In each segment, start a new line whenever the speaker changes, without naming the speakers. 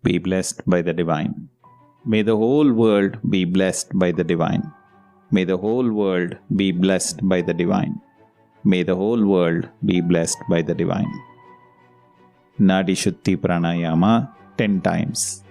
be blessed by the divine. May the whole world be blessed by the divine. May the whole world be blessed by the divine. May the whole world be blessed by the divine. Nadi Shuddhi Pranayama 10 times.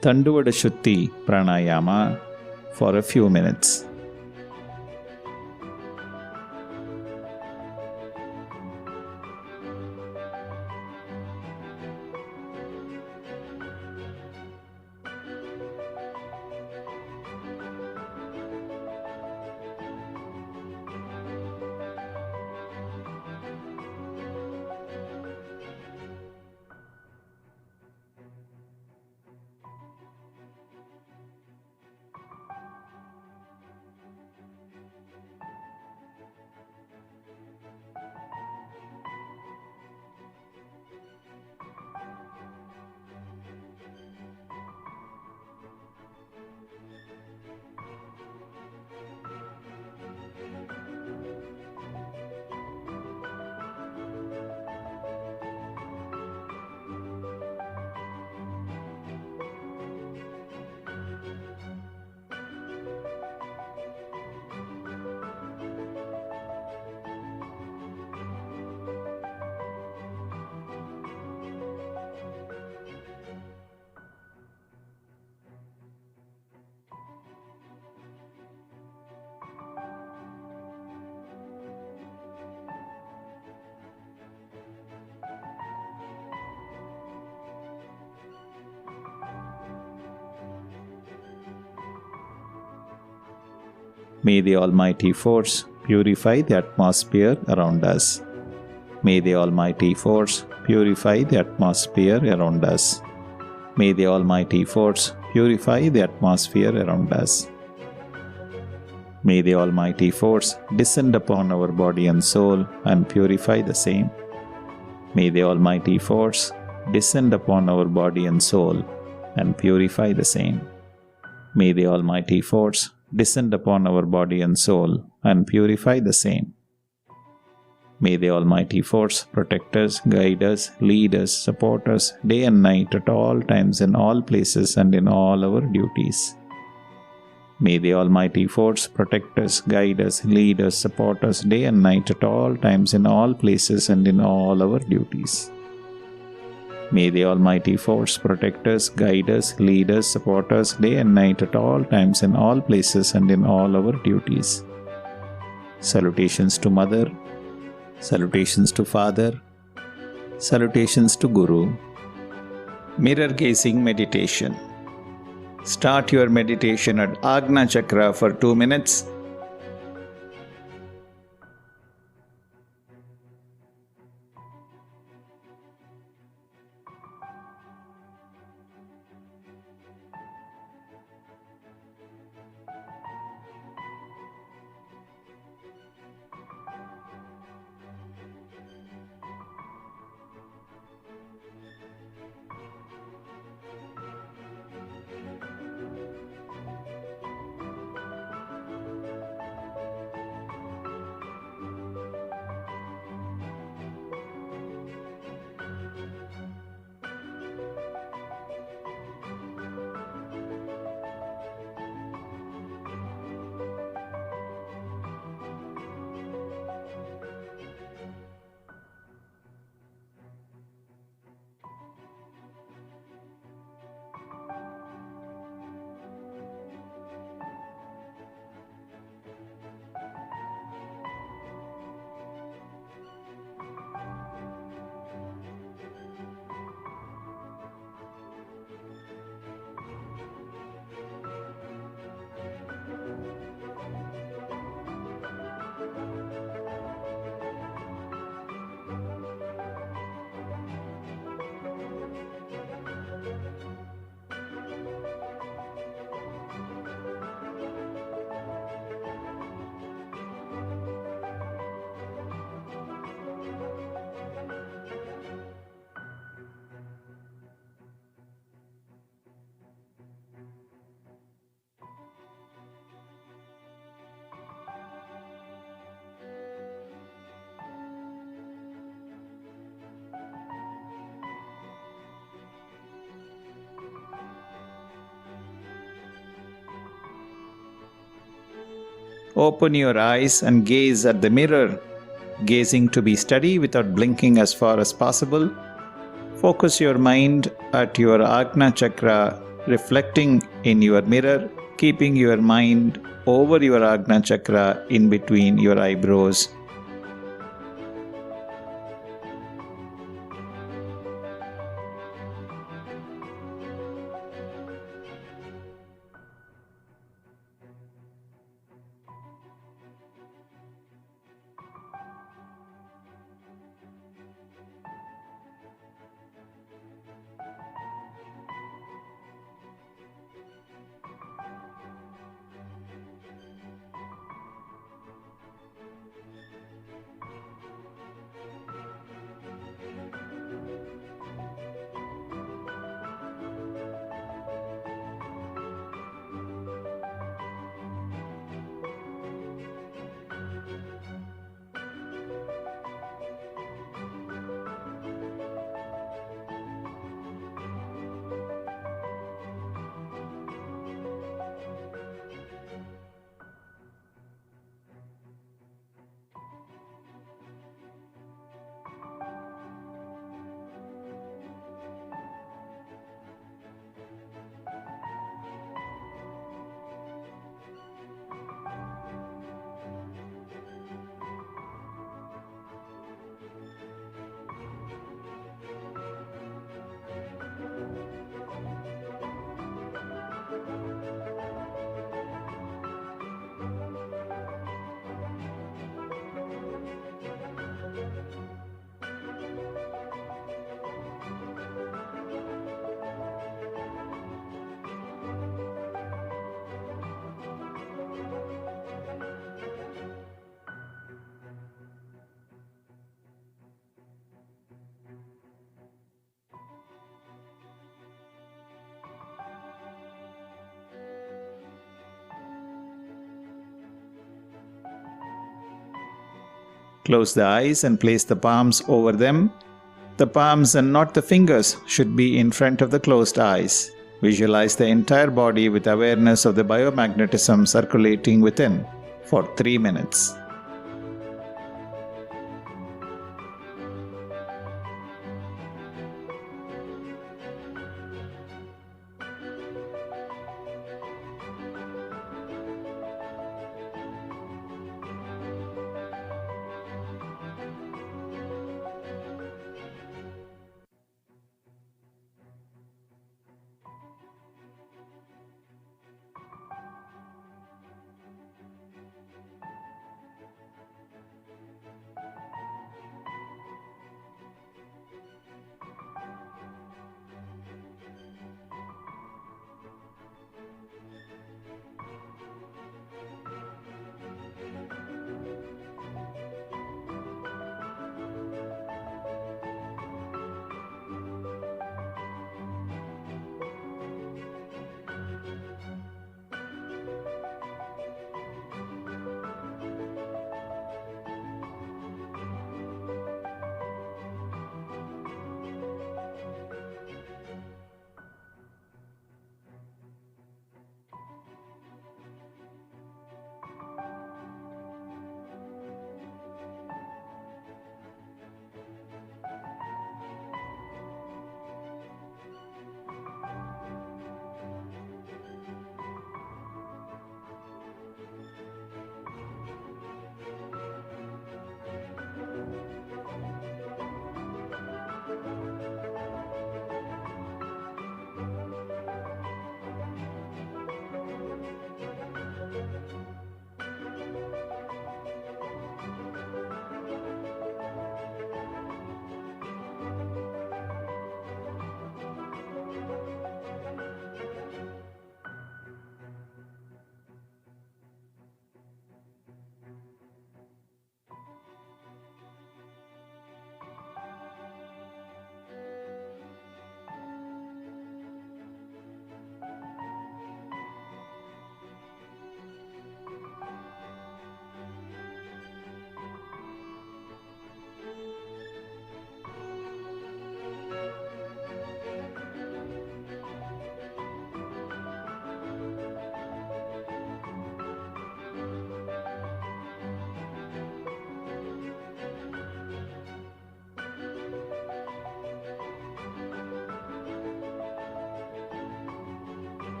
Tanduvada Shuddhi Pranayama for a few minutes. May the Almighty Force purify the atmosphere around us. May the Almighty Force purify the atmosphere around us. May the Almighty Force purify the atmosphere around us. May the Almighty Force descend upon our body and soul and purify the same. May the Almighty Force descend upon our body and soul and purify the same. May the Almighty Force descend upon our body and soul and purify the same. May the Almighty Force protect us, guide us, lead us, support us day and night at all times, in all places, and in all our duties. May the Almighty Force protect us, guide us, lead us, support us day and night at all times, in all places, and in all our duties. May the Almighty Force protect us, guide us, lead us, support us day and night at all times, in all places, and in all our duties. Salutations to Mother, salutations to Father, salutations to Guru. Mirror Gazing Meditation. Start your meditation at Ajna Chakra for 2 minutes. Open your eyes and gaze at the mirror, gazing to be steady without blinking as far as possible. Focus your mind at your Ajna Chakra, reflecting in your mirror, keeping your mind over your Ajna Chakra in between your eyebrows. Close the eyes and place the palms over them. The palms and not the fingers should be in front of the closed eyes. Visualize the entire body with awareness of the biomagnetism circulating within for 3 minutes.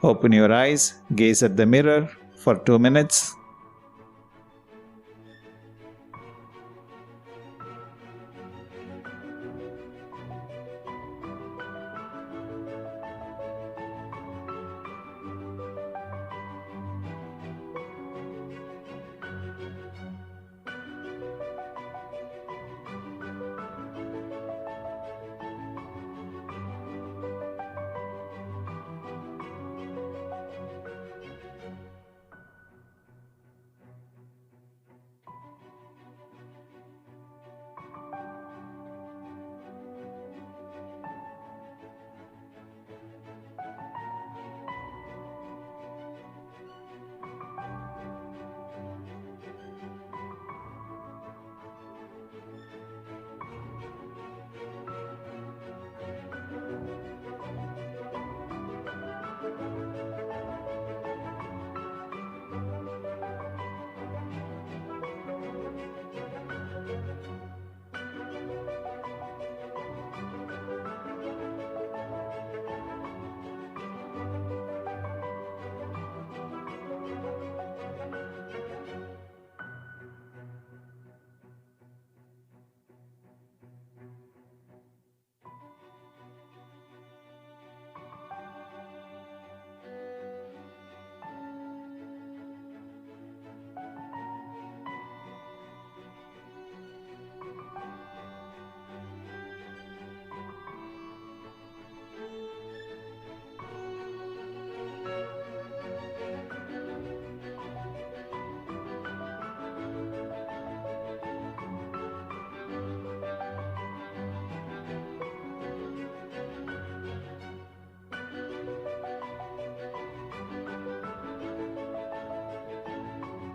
Open your eyes, gaze at the mirror for 2 minutes.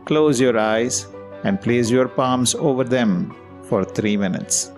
Close your eyes and place your palms over them for 3 minutes.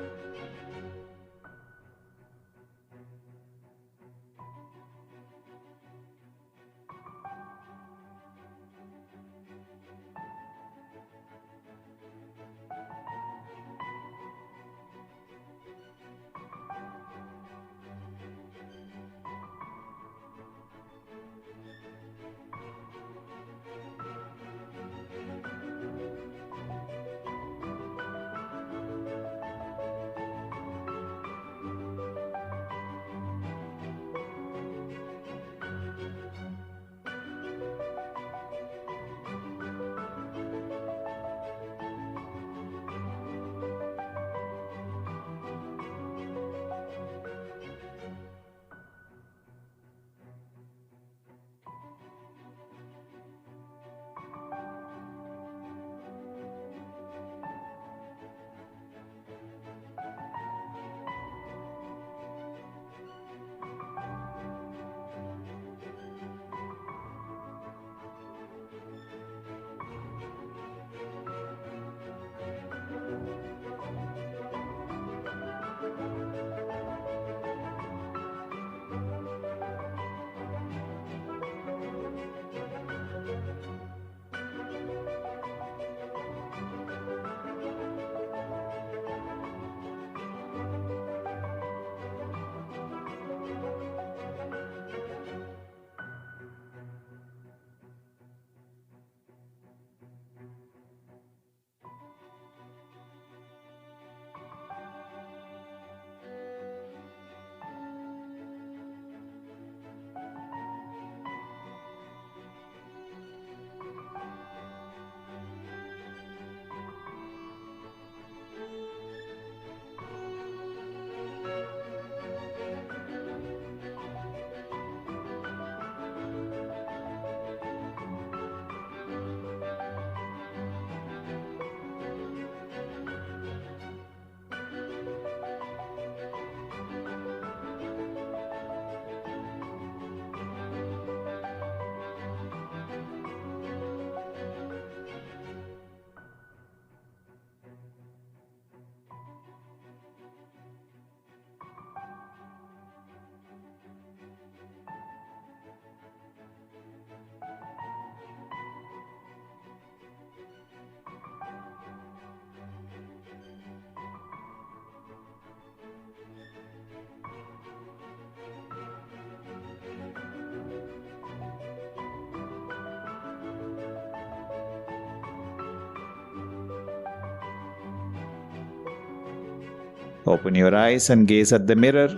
Open your eyes and gaze at the mirror.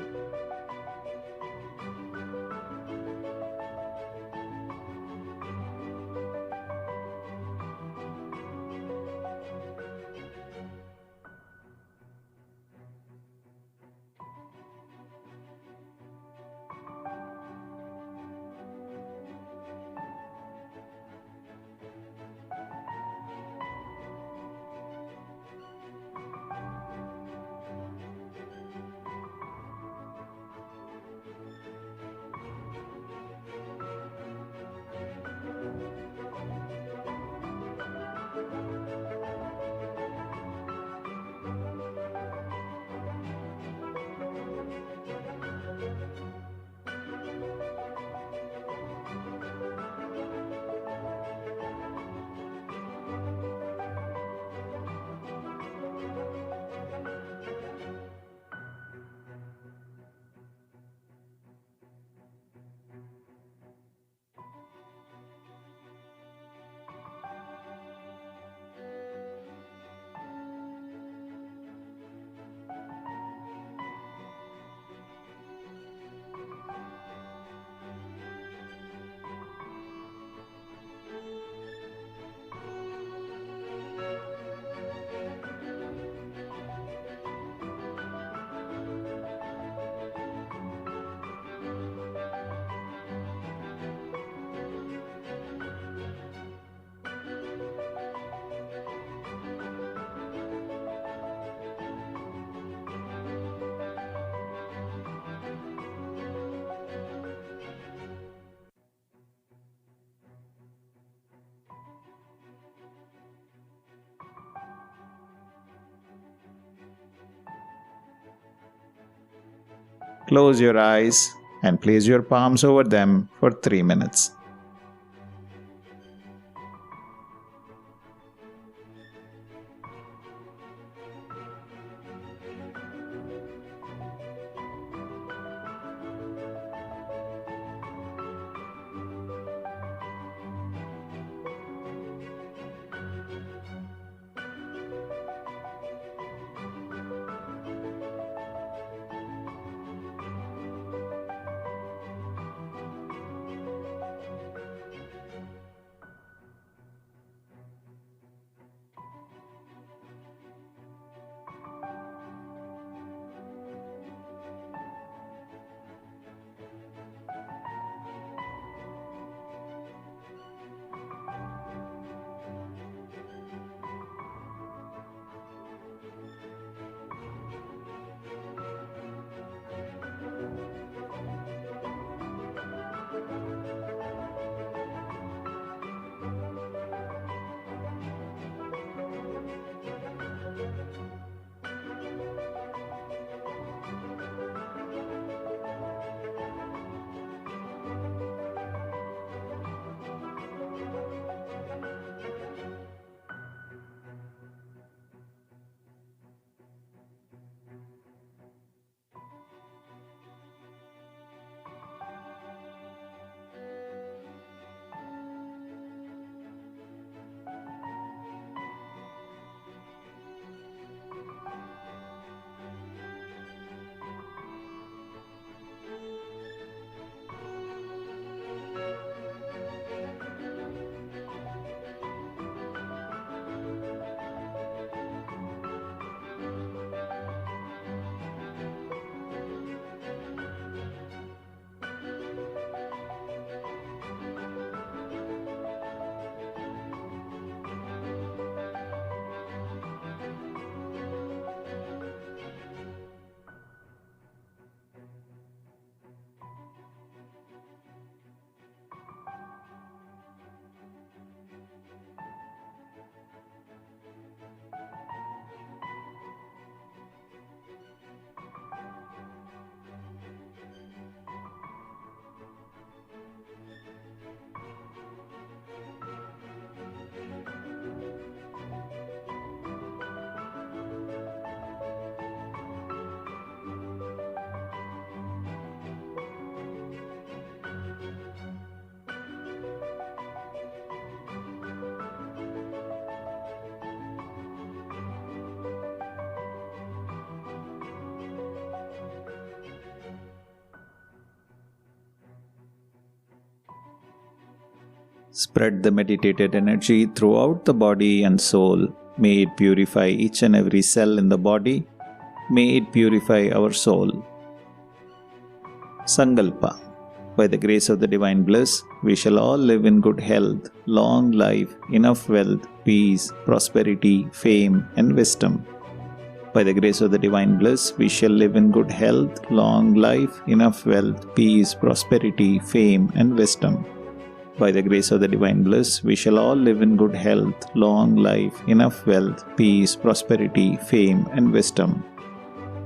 Close your eyes and place your palms over them for 3 minutes. Spread the meditated energy throughout the body and soul. May it purify each and every cell in the body. May it purify our soul. Sankalpa. By the grace of the divine bliss, we shall all live in good health, long life, enough wealth, peace, prosperity, fame, and wisdom. By the grace of the divine bliss, we shall live in good health, long life, enough wealth, peace, prosperity, fame, and wisdom. By the grace of the divine bliss, we shall all live in good health, long life, enough wealth, peace, prosperity, fame, and wisdom.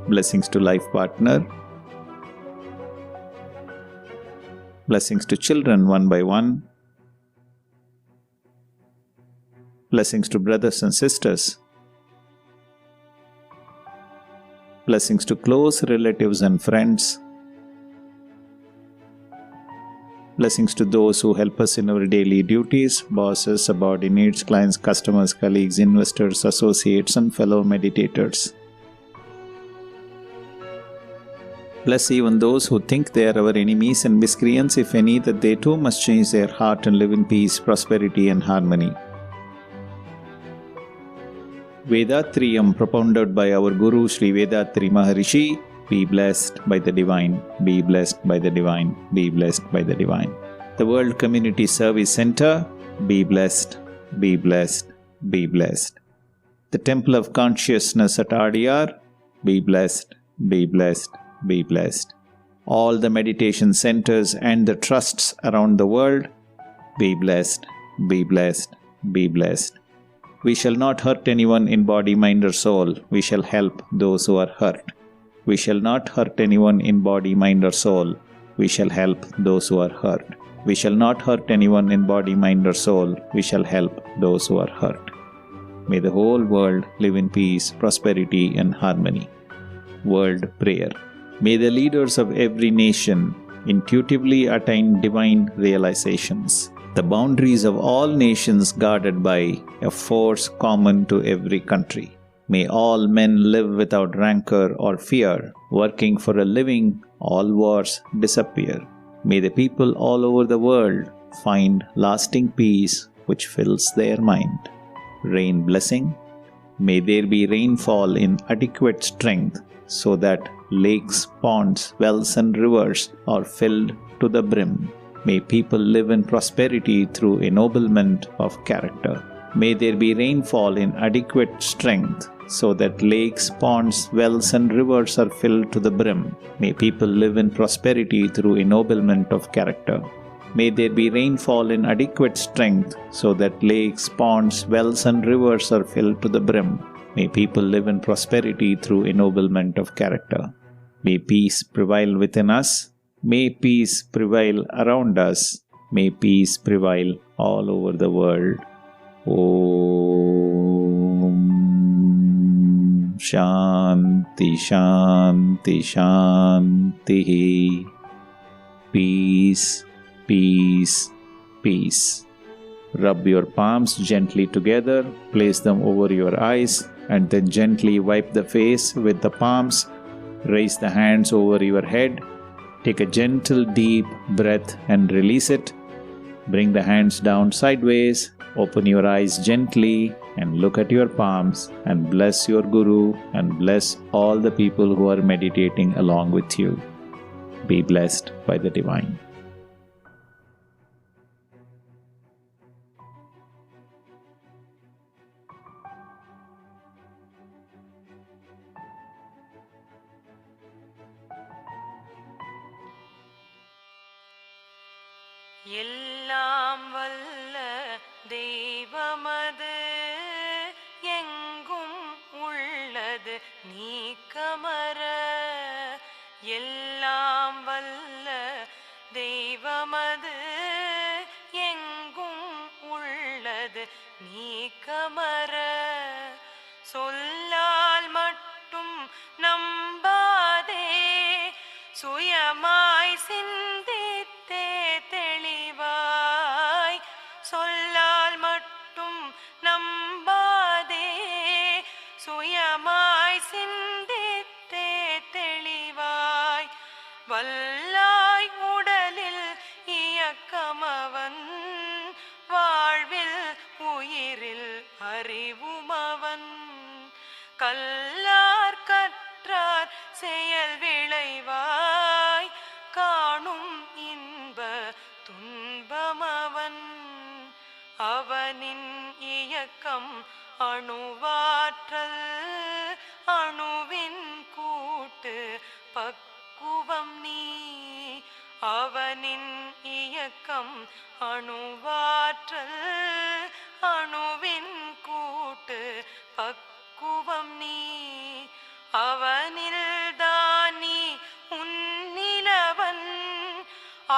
Blessings to life partner. Blessings to children one by one. Blessings to brothers and sisters. Blessings to close relatives and friends. Blessings to those who help us in our daily duties, bosses, subordinates, clients, customers, colleagues, investors, associates, and fellow meditators. Bless even those who think they are our enemies and miscreants, if any, that they too must change their heart and live in peace, prosperity, and harmony. Vedatriyam propounded by our Guru Sri Vedatri Maharishi. Be blessed by the divine, be blessed by the divine, be blessed by the divine. The World Community Service Center. Be blessed, be blessed, be blessed. The Temple of Consciousness at Adyar. Be blessed, be blessed, be blessed. All the meditation centers and the trusts around the world. Be blessed, be blessed, be blessed. We shall not hurt anyone in body, mind, or soul. We shall help those who are hurt. We shall not hurt anyone in body, mind, or soul. We shall help those who are hurt. We shall not hurt anyone in body, mind, or soul. We shall help those who are hurt. May the whole world live in peace, prosperity, and harmony. World Prayer. May the leaders of every nation intuitively attain divine realizations. The boundaries of all nations guarded by a force common to every country. May all men live without rancor or fear, working for a living, all wars disappear. May the people all over the world find lasting peace which fills their mind. Rain blessing. May there be rainfall in adequate strength so that lakes, ponds, wells, and rivers are filled to the brim. May people live in prosperity through ennoblement of character. May there be rainfall in adequate strength so that lakes, ponds, wells, and rivers are filled to the brim. May people live in prosperity through ennoblement of character. May there be rainfall in adequate strength so that lakes, ponds, wells, and rivers are filled to the brim. May people live in prosperity through ennoblement of character. May peace prevail within us. May peace prevail around us. May peace prevail all over the world. Om Shanti Shanti Shanti. Peace, peace, peace. Rub your palms gently together, place them over your eyes, and then gently wipe the face with the palms. Raise the hands over your head. Take a gentle deep breath and release it. Bring the hands down sideways. Open your eyes gently and look at your palms and bless your Guru and bless all the people who are meditating along with you. Be blessed by the divine.
எல்லாம் வல்ல தெய்வமது எங்கும் உள்ளது நீக்கமற. எல்லாம் வல்ல தெய்வமது எங்கும் உள்ளது நீக்கமற. சொல்லால் மட்டும் நம்பாதே, சுயமாய் சிந்தித்தே தெளிவாய். சொல்லால் மட்டும் நம்பாதே, சுயமாய் சிந்தித்தே தெளிவாய். வல்லாய் உடலில் இயக்கமவன், விளைவாய் காணும் இன்ப துன்பமவன். அவனின் இயக்கம் அணுவாற்றல், அணுவின் கூட்டு பக்குவம் நீ. அவனின் இயக்கம் அணுவாற்றல், அணுவின் கூட்டு பக்குவம் நீ. அவனில் தானி உன்னிலவன்,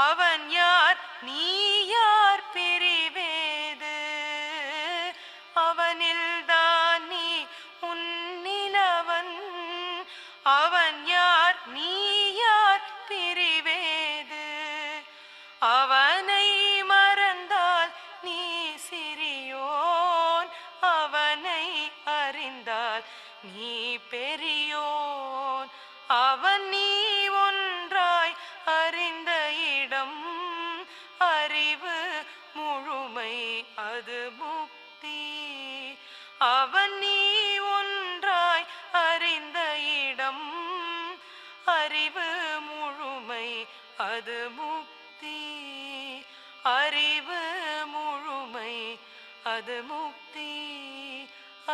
அவன் யார் நீ யார் பிரிவேது. அவனில் தானி உன்னிலவன், அவன் யார் நீ யார் பிரிவேது. அவனை மறந்தால் நீ சிறியோன், அவனை அறிந்தால் நீ பெரியோன். அவன் நீ ஒன்றாய் அறிந்த இடம் அறிவு முழுமை, அது முக்தி. அவன் நீ ஒன்றாய் அறிந்த இடம் அறிவு முழுமை, அது முக்தி. அறிவு முழுமை, அது முக்தி.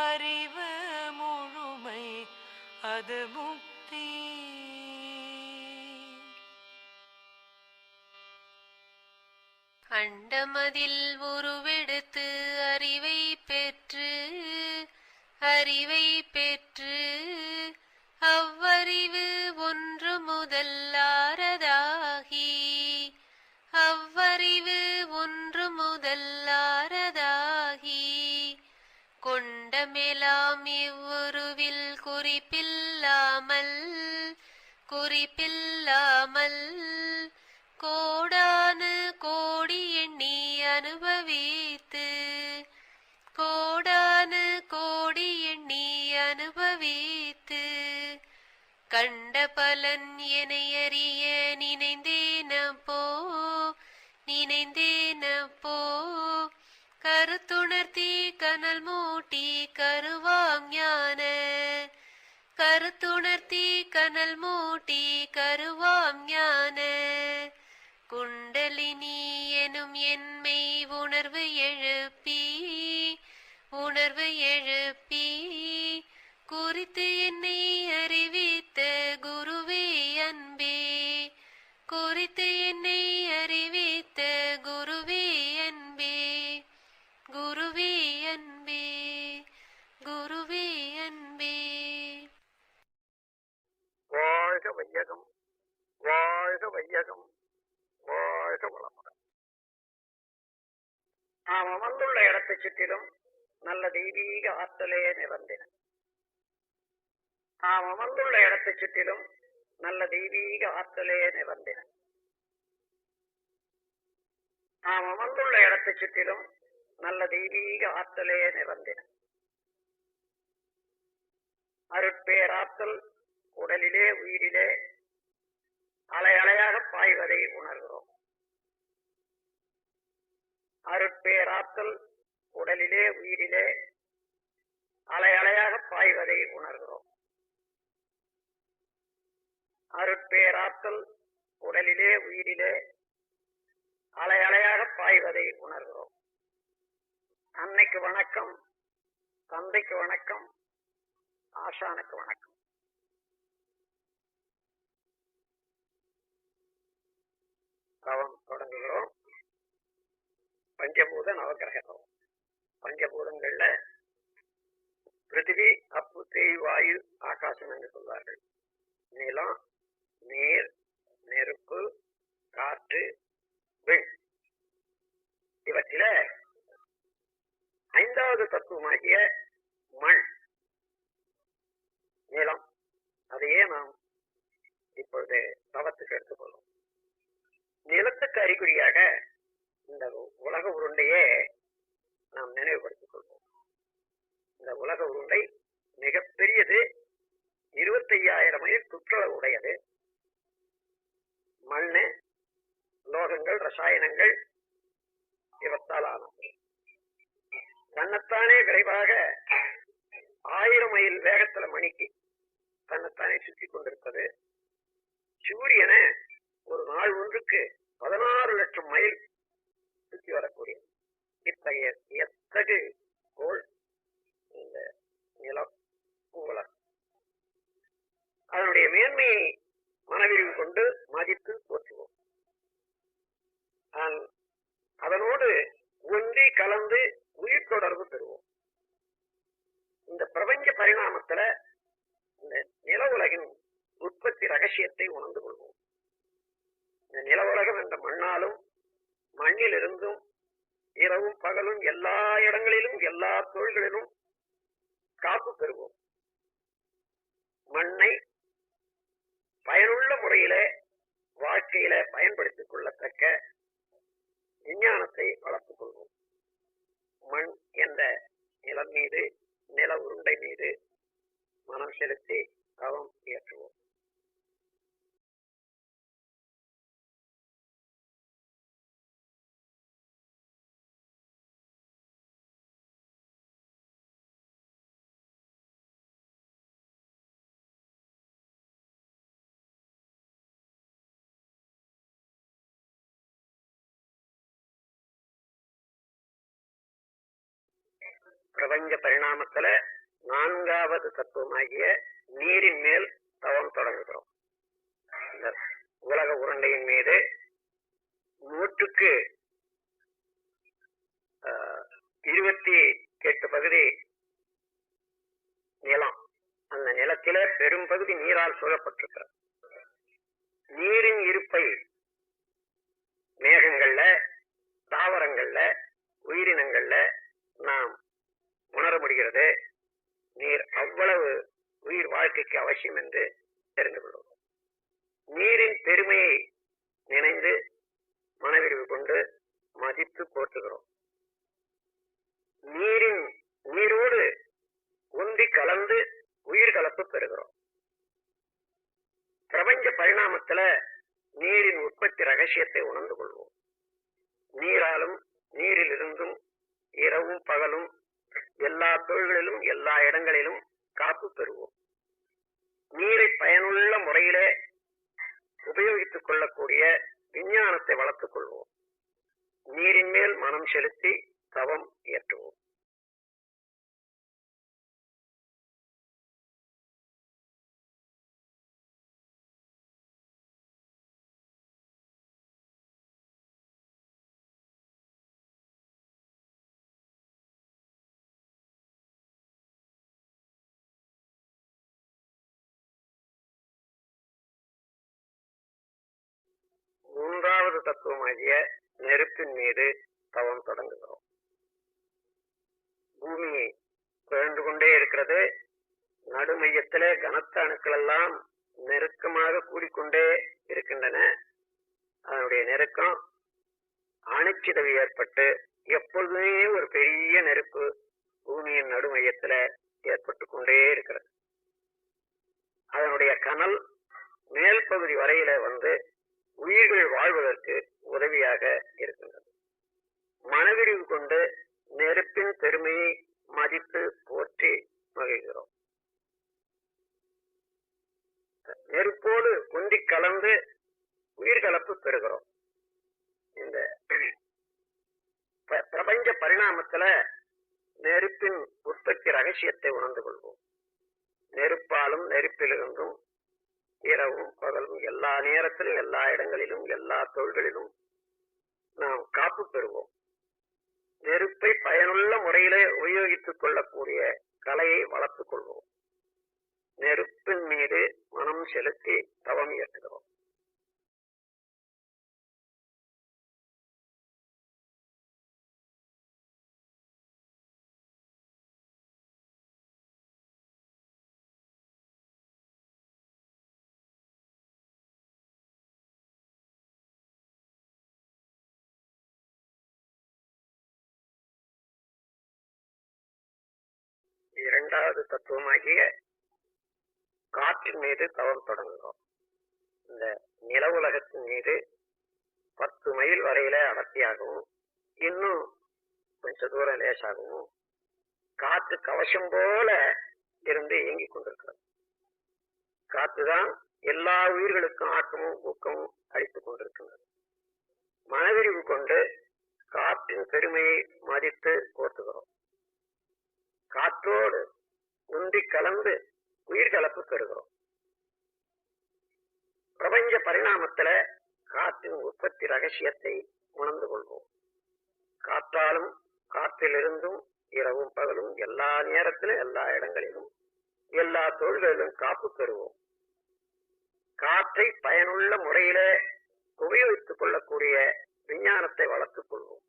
அறிவு முழுமை, அது முக்தி.
அண்டமதில் உருவெடுத்து அறிவை பெற்று, அறிவை பெற்று அவ்வறிவு ஒன்று முதல் ஆறதாகி, அவ்வறிவு ஒன்று முதல் ஆறதாகி கொண்டமெலாம் இவ்வுருவில் குறிப்பில்லாமல், குறிப்பில்லாமல் கோடானு கோடி எண்ணி அனுபவித்து, கோடானு கோடி எண்ணி அனுபவித்து கண்ட பலன் எனை அறிய நினைந்தேனப்போ, நினைந்தேனப்போ கருத்துணர்த்தி கனல் மூட்டி கருவாம் ஞான, கருத்துணர்த்தி கனல் மூட்டி கருவாம் ஞான குண்டலினி எனும் என்மை உணர்வு எழுப்பி, உணர்வு எழுப்பி குறித்து என்னை அறிவித்த குருவே அன்பே, குறித்து என்னை அறிவித்த குருவே அன்பே, குருவே அன்பே, குருவே அன்பே.
வாழ்க வையகம், வாழ்க வையகம், வாழ்க வளமுடன். நாம் அமர்ந்துள்ள இடத்தை சுற்றிலும் நல்ல தெய்வீக ஆற்றலே நிறந்தின. நாம் அமர்ந்துள்ள இடத்தை சுற்றிலும் நல்ல தெய்வீக ஆற்றலே நிறந்தின. நாம் அமர்ந்துள்ள இடத்தை சுற்றிலும் நல்ல தெய்வீக ஆற்றலே நிறந்தின. அருட்பேராற்றல் உடலிலே உயிரிலே அலை அலையாக பாய்வதை உணர்கிறோம். அருட்பேராற்றல் உடலிலே உயிரிலே அலை அலையாக பாய்வதை உணர்கிறோம். அருட்பேராற்றல் உடலிலே உயிரிலே அலை அலையாக பாய்வதை உணர்கிறோம். அன்னைக்கு வணக்கம், தந்தைக்கு வணக்கம், ஆசானுக்கு வணக்கம். தவம் தொடங்குகிறோம். பஞ்சபூத நவகிரக தவம். பஞ்சபூதங்கள்ல பிருத்திவி, அப்பு, தேய், வாயு, ஆகாசம் என்று சொல்வார்கள். நிலம், நீர், நெருப்பு, காற்று, விண். இவற்றில ஐந்தாவது தத்துவமாகிய மண், நிலம், அதையே நாம் இப்பொழுது தவத்துக்கு எடுத்துக்கொள்வோம். நிலத்துக்கு அறிகுறியாக இந்த உலக உருண்டையே நாம் நினைவுபடுத்திக் கொள்வோம். இந்த உலக உருண்டை மிகப்பெரியது, 25,000 மைல் சுற்றளவு உடையது. மண்ணு, லோகங்கள், ரசாயனங்கள் இவற்றால் ஆனது. தன்னைத்தானே விரைவாக 1000 மைல் வேகத்துல மணிக்கு தன்னைத்தானே சுற்றி கொண்டிருப்பது சூரியனை ஒரு நாள் ஒன்றுக்கு 16 லட்சம் மைல் சுற்றி வரக்கூடிய இத்தகைய எத்தகு கோள் இந்த நிலம் உலகம். அதனுடைய மேன்மையை மனவிரிவு கொண்டு மதித்து போற்றுவோம். அதனோடு ஒன்றி கலந்து உயிர் தொடர்பு பெறுவோம். இந்த பிரபஞ்ச பரிணாமத்துல இந்த நில உலகின் உற்பத்தி ரகசியத்தை உணர்ந்து கொள்வோம். இந்த நில உலகம் என்ற மண்ணாலும் மண்ணிலிருந்தும் இரவும் பகலும் எல்லா இடங்களிலும் எல்லா தொழில்களிலும் காப்பு பெறுவோம். மண்ணை பயனுள்ள முறையில வாழ்க்கையில பயன்படுத்திக் கொள்ளத்தக்க விஞ்ஞானத்தை வளர்த்துக் கொள்வோம். மண் என்ற நிலம் மீது நில உருண்டை மீது மனம் செலுத்தி தவம் இயற்றுவோம். பிரபஞ்ச பரிணாமத்துல 4வது தத்துவமாகிய நீரின் மேல் தவம் தொடங்குகிறோம். இந்த உலக உருண்டையின் மீது 100க்கு 28 பகுதி நிலம். அந்த நிலத்தில பெரும் பகுதி நீரால் சூழப்பட்டிருக்கிறது. நீரின் இருப்பை மேகங்கள்ல, தாவரங்கள்ல, உயிரினங்கள்ல நாம் உணர முடிகிறது. நீர் அவ்வளவு உயிர் வாழ்க்கைக்கு அவசியம் என்று தெரிந்து கொள்வோம். நீரின் பெருமையை நினைந்து மனவிரிவு கொண்டு மதித்து போற்றுகிறோம். நீரோடு ஒன்றி கலந்து உயிர் கலப்பு பெறுகிறோம். பிரபஞ்ச பரிணாமத்துல நீரின் உற்பத்தி ரகசியத்தை உணர்ந்து கொள்வோம். நீராலும் நீரிலிருந்தும் இரவும் பகலும் எல்லா தொழில்களிலும் எல்லா இடங்களிலும் காப்பு பெறுவோம். நீரை பயனுள்ள முறையிலே உபயோகித்துக் கொள்ளக்கூடிய விஞ்ஞானத்தை வளர்த்துக் கொள்வோம். நீரின் மேல் மனம் செலுத்தி தவம் இயற்றுவோம். மூன்றாவது தத்துவமாகிய நெருப்பின் மீது தவம் தொடங்குகிறோம். பூமி குழந்து கொண்டே இருக்கிறது. நடுமையத்திலே கனத்த அணுக்கள் எல்லாம் நெருக்கமாக கூடிக்கொண்டே இருக்கின்றன. அதனுடைய நெருக்கம் அணுச்சிதவு ஏற்பட்டு எப்பொழுதுமே ஒரு பெரிய நெருப்பு பூமியின் நடுமையத்துல ஏற்பட்டு கொண்டே இருக்கிறது. அதனுடைய கனல் மேல் பகுதி வரையில வந்து உயிர்கள் வாழ்வதற்கு உதவியாக இருக்கின்றது. மனவிரிவு கொண்டு நெருப்பின் பெருமையை மதித்து போற்றி மகிழ்கிறோம். நெருப்போடு ஒன்றி கலந்து உயிர் கலப்பு பெறுகிறோம். இந்த பிரபஞ்ச பரிணாமத்துல நெருப்பின் உற்பத்தி ரகசியத்தை உணர்ந்து கொள்வோம். நெருப்பாலும் நெருப்பிலிருந்தும் இரவும் பகலும் எல்லா நேரத்திலும் எல்லா இடங்களிலும் எல்லா தொழில்களிலும் நாம் காப்பு பெறுவோம். நெருப்பை பயனுள்ள முறையிலே உபயோகித்துக் கொள்ளக்கூடிய கலையை வளர்த்துக் கொள்வோம். நெருப்பின் மீது மனம் செலுத்தி தவம் இயற்றுகிறோம். இரண்டாவது தத்துவமாகிய காற்றின் மீது தவம் தொடங்குகிறோம். இந்த நில உலகத்தின் மீது 10 மைல் வரையில அடர்த்தியாகவும் இன்னும் கொஞ்ச தூரம் லேசாகவும் காற்று கவசம் போல இருந்து இயங்கிக் கொண்டிருக்கிறது. காற்றுதான் எல்லா உயிர்களுக்கும் ஆக்கமும் ஊக்கமும் அளித்துக் கொண்டிருக்கின்றது. மனவிரிவு கொண்டு காற்றின் பெருமையை மதித்து போற்றுகிறோம். காற்றோடு உந்தி கலந்து உயிர் கலப்பு பெறுகிறோம். பிரபஞ்ச பரிணாமத்துல காற்றின் உற்பத்தி ரகசியத்தை உணர்ந்து கொள்வோம். காற்றாலும் காற்றிலிருந்தும் இரவும் பகலும் எல்லா நேரத்திலும் எல்லா இடங்களிலும் எல்லா தொழில்களிலும் காப்பு பெறுவோம். காற்றை பயனுள்ள முறையில உபயோகித்துக் கொள்ளக்கூடிய விஞ்ஞானத்தை வளர்த்துக் கொள்வோம்.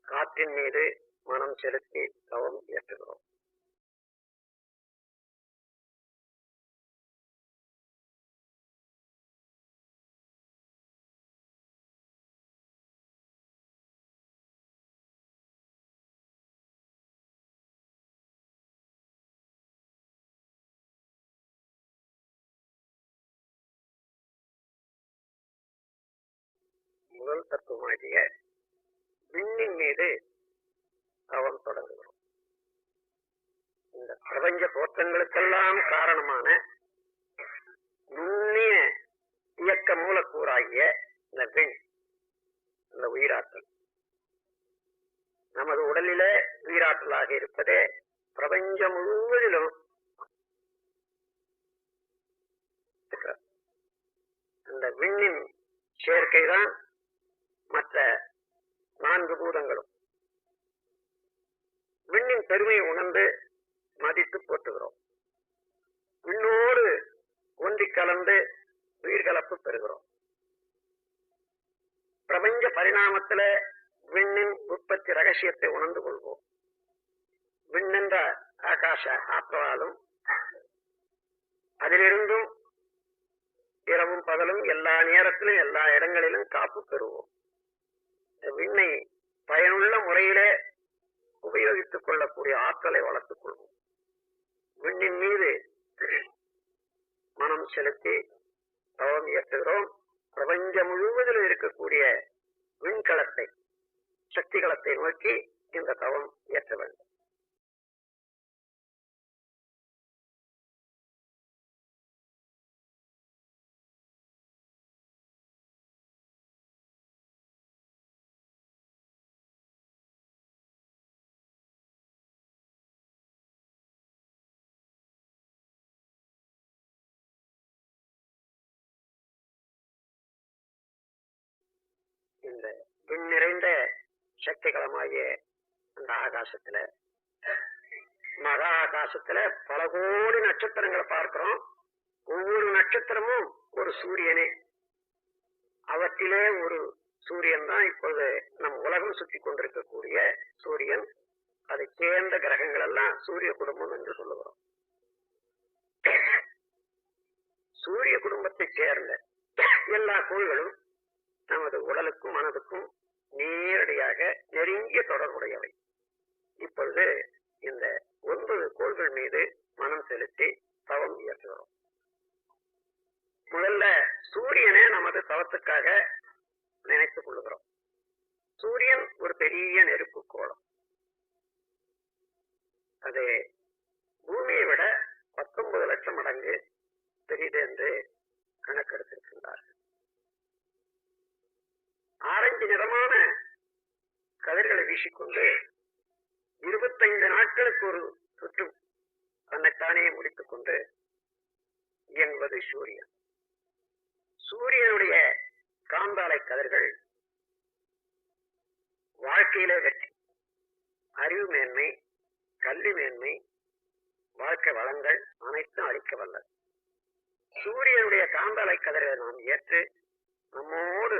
காற்றின் மீது மனம் செலுத்தி தவம் இயற்றுகிறோம். முதல் தத்துவமாகிய விண்ணின் மீது தவம் தொடங்குகிறோம். இந்த பிரபஞ்ச தோற்றங்களுக்கெல்லாம் காரணமான நுண்ணிய இயக்க மூலக்கூறாகிய இந்த விண், இந்த உயிராற்றல் நமது உடலிலே உயிராற்றலாக இருப்பதே பிரபஞ்சம் முழுவதிலும் அந்த விண்ணின் சேர்க்கைதான் மற்ற 4 பூதங்களும். விண்ணின் பெருமையை உணர்ந்து மதித்து போற்றுகிறோம். விண்ணோடு ஒன்றி கலந்து உயிர்கலப்பு பெறுகிறோம். பிரபஞ்ச பரிணாமத்தில விண்ணின் உற்பத்தி ரகசியத்தை உணர்ந்து கொள்வோம். விண்ணென்ற ஆகாச ஆற்றலாலும் அதிலிருந்தும் இரவும் பகலும் எல்லா நேரத்திலும் எல்லா இடங்களிலும் காப்பு பெறுவோம். விண்ணை பயனுள்ள முறையிலே உபயோகித்துக் கொள்ளக்கூடிய ஆற்றலை வளர்த்துக் கொள்வோம். விண்ணின் மீது மனம் செலுத்தி தவம் இயற்றுகிறோம். பிரபஞ்சம் முழுவதிலும் இருக்கக்கூடிய விண்கலத்தை, சக்திகளத்தை நோக்கி இந்த தவம் இயற்ற வேண்டும். இந்த விண் நிறைந்த சக்திகளமாகிய அந்த ஆகாசத்துல, மகா ஆகாசத்துல பல கோடி நட்சத்திரங்களை பார்க்கிறோம். ஒவ்வொரு நட்சத்திரமும் ஒரு சூரியனே. அவற்றிலே ஒரு சூரியன் தான் இப்பொழுது நம் உலகம் சுற்றி கொண்டிருக்கக்கூடிய சூரியன். அதை சேர்ந்த கிரகங்கள் எல்லாம் சூரிய குடும்பம் என்று சொல்லுகிறோம். சூரிய குடும்பத்தை சேர்ந்த எல்லா கோள்களும் நமது உடலுக்கும் மனதுக்கும் நேரடியாக நெருங்கிய தொடர்புடையவை. இப்பொழுது இந்த 9 கோள்கள் மீது மனம் செலுத்தி தவம் இயற்றுகிறோம். முதல்ல சூரியனை நமது தவத்துக்காக நினைத்துக் கொள்ளுகிறோம். சூரியன் ஒரு பெரிய நெருப்பு கோளம். அது பூமியை விட 19 லட்சம் மடங்கு பெரிது என்று கணக்கெடுத்திருக்கின்றார்கள். ஆரஞ்சு நிறமான கதிர்களை வீசிக்கொண்டு 25 நாட்களுக்கு ஒரு சுற்று தன்னைத்தானே முடித்துக் கொண்டு இயங்குவது சூரியன். சூரியனுடைய காந்தாலை கதிர்கள் வாழ்க்கையிலே வெற்றி, அறிவு மேன்மை, கல்வி மேன்மை, வாழ்க்கை வளங்கள் அனைத்தும் அளிக்க வல்லது. சூரியனுடைய காந்தாலை கதிரை நாம் ஏற்று நம்மோடு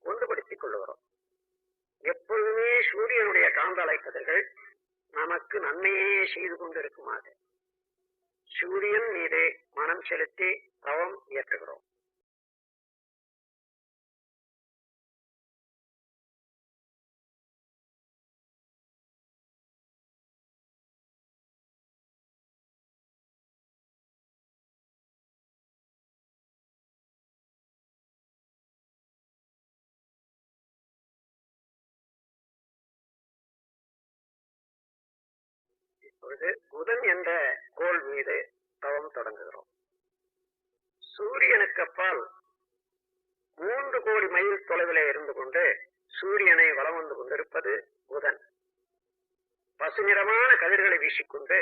ஒன்றுபடுத்திக் கொள்ளுகிறோம். எப்பொழுதுமே சூரியனுடைய காந்தாலை கதிர்கள் நமக்கு நன்மையே செய்து கொண்டிருக்குமாக சூரியன் மீது மனம் செலுத்தி தவம் இயற்றுகிறோம். இப்பொழுது புதன் என்ற கோள் மீது தவம் தொடங்குகிறோம். சூரியனுக்கு அப்பால் 3 கோடி மைல் தொலைவிலே இருந்து கொண்டு சூரியனை வலம் வந்து கொண்டிருப்பது புதன். பசுநிறமான கதிர்களை வீசிக்கொண்டு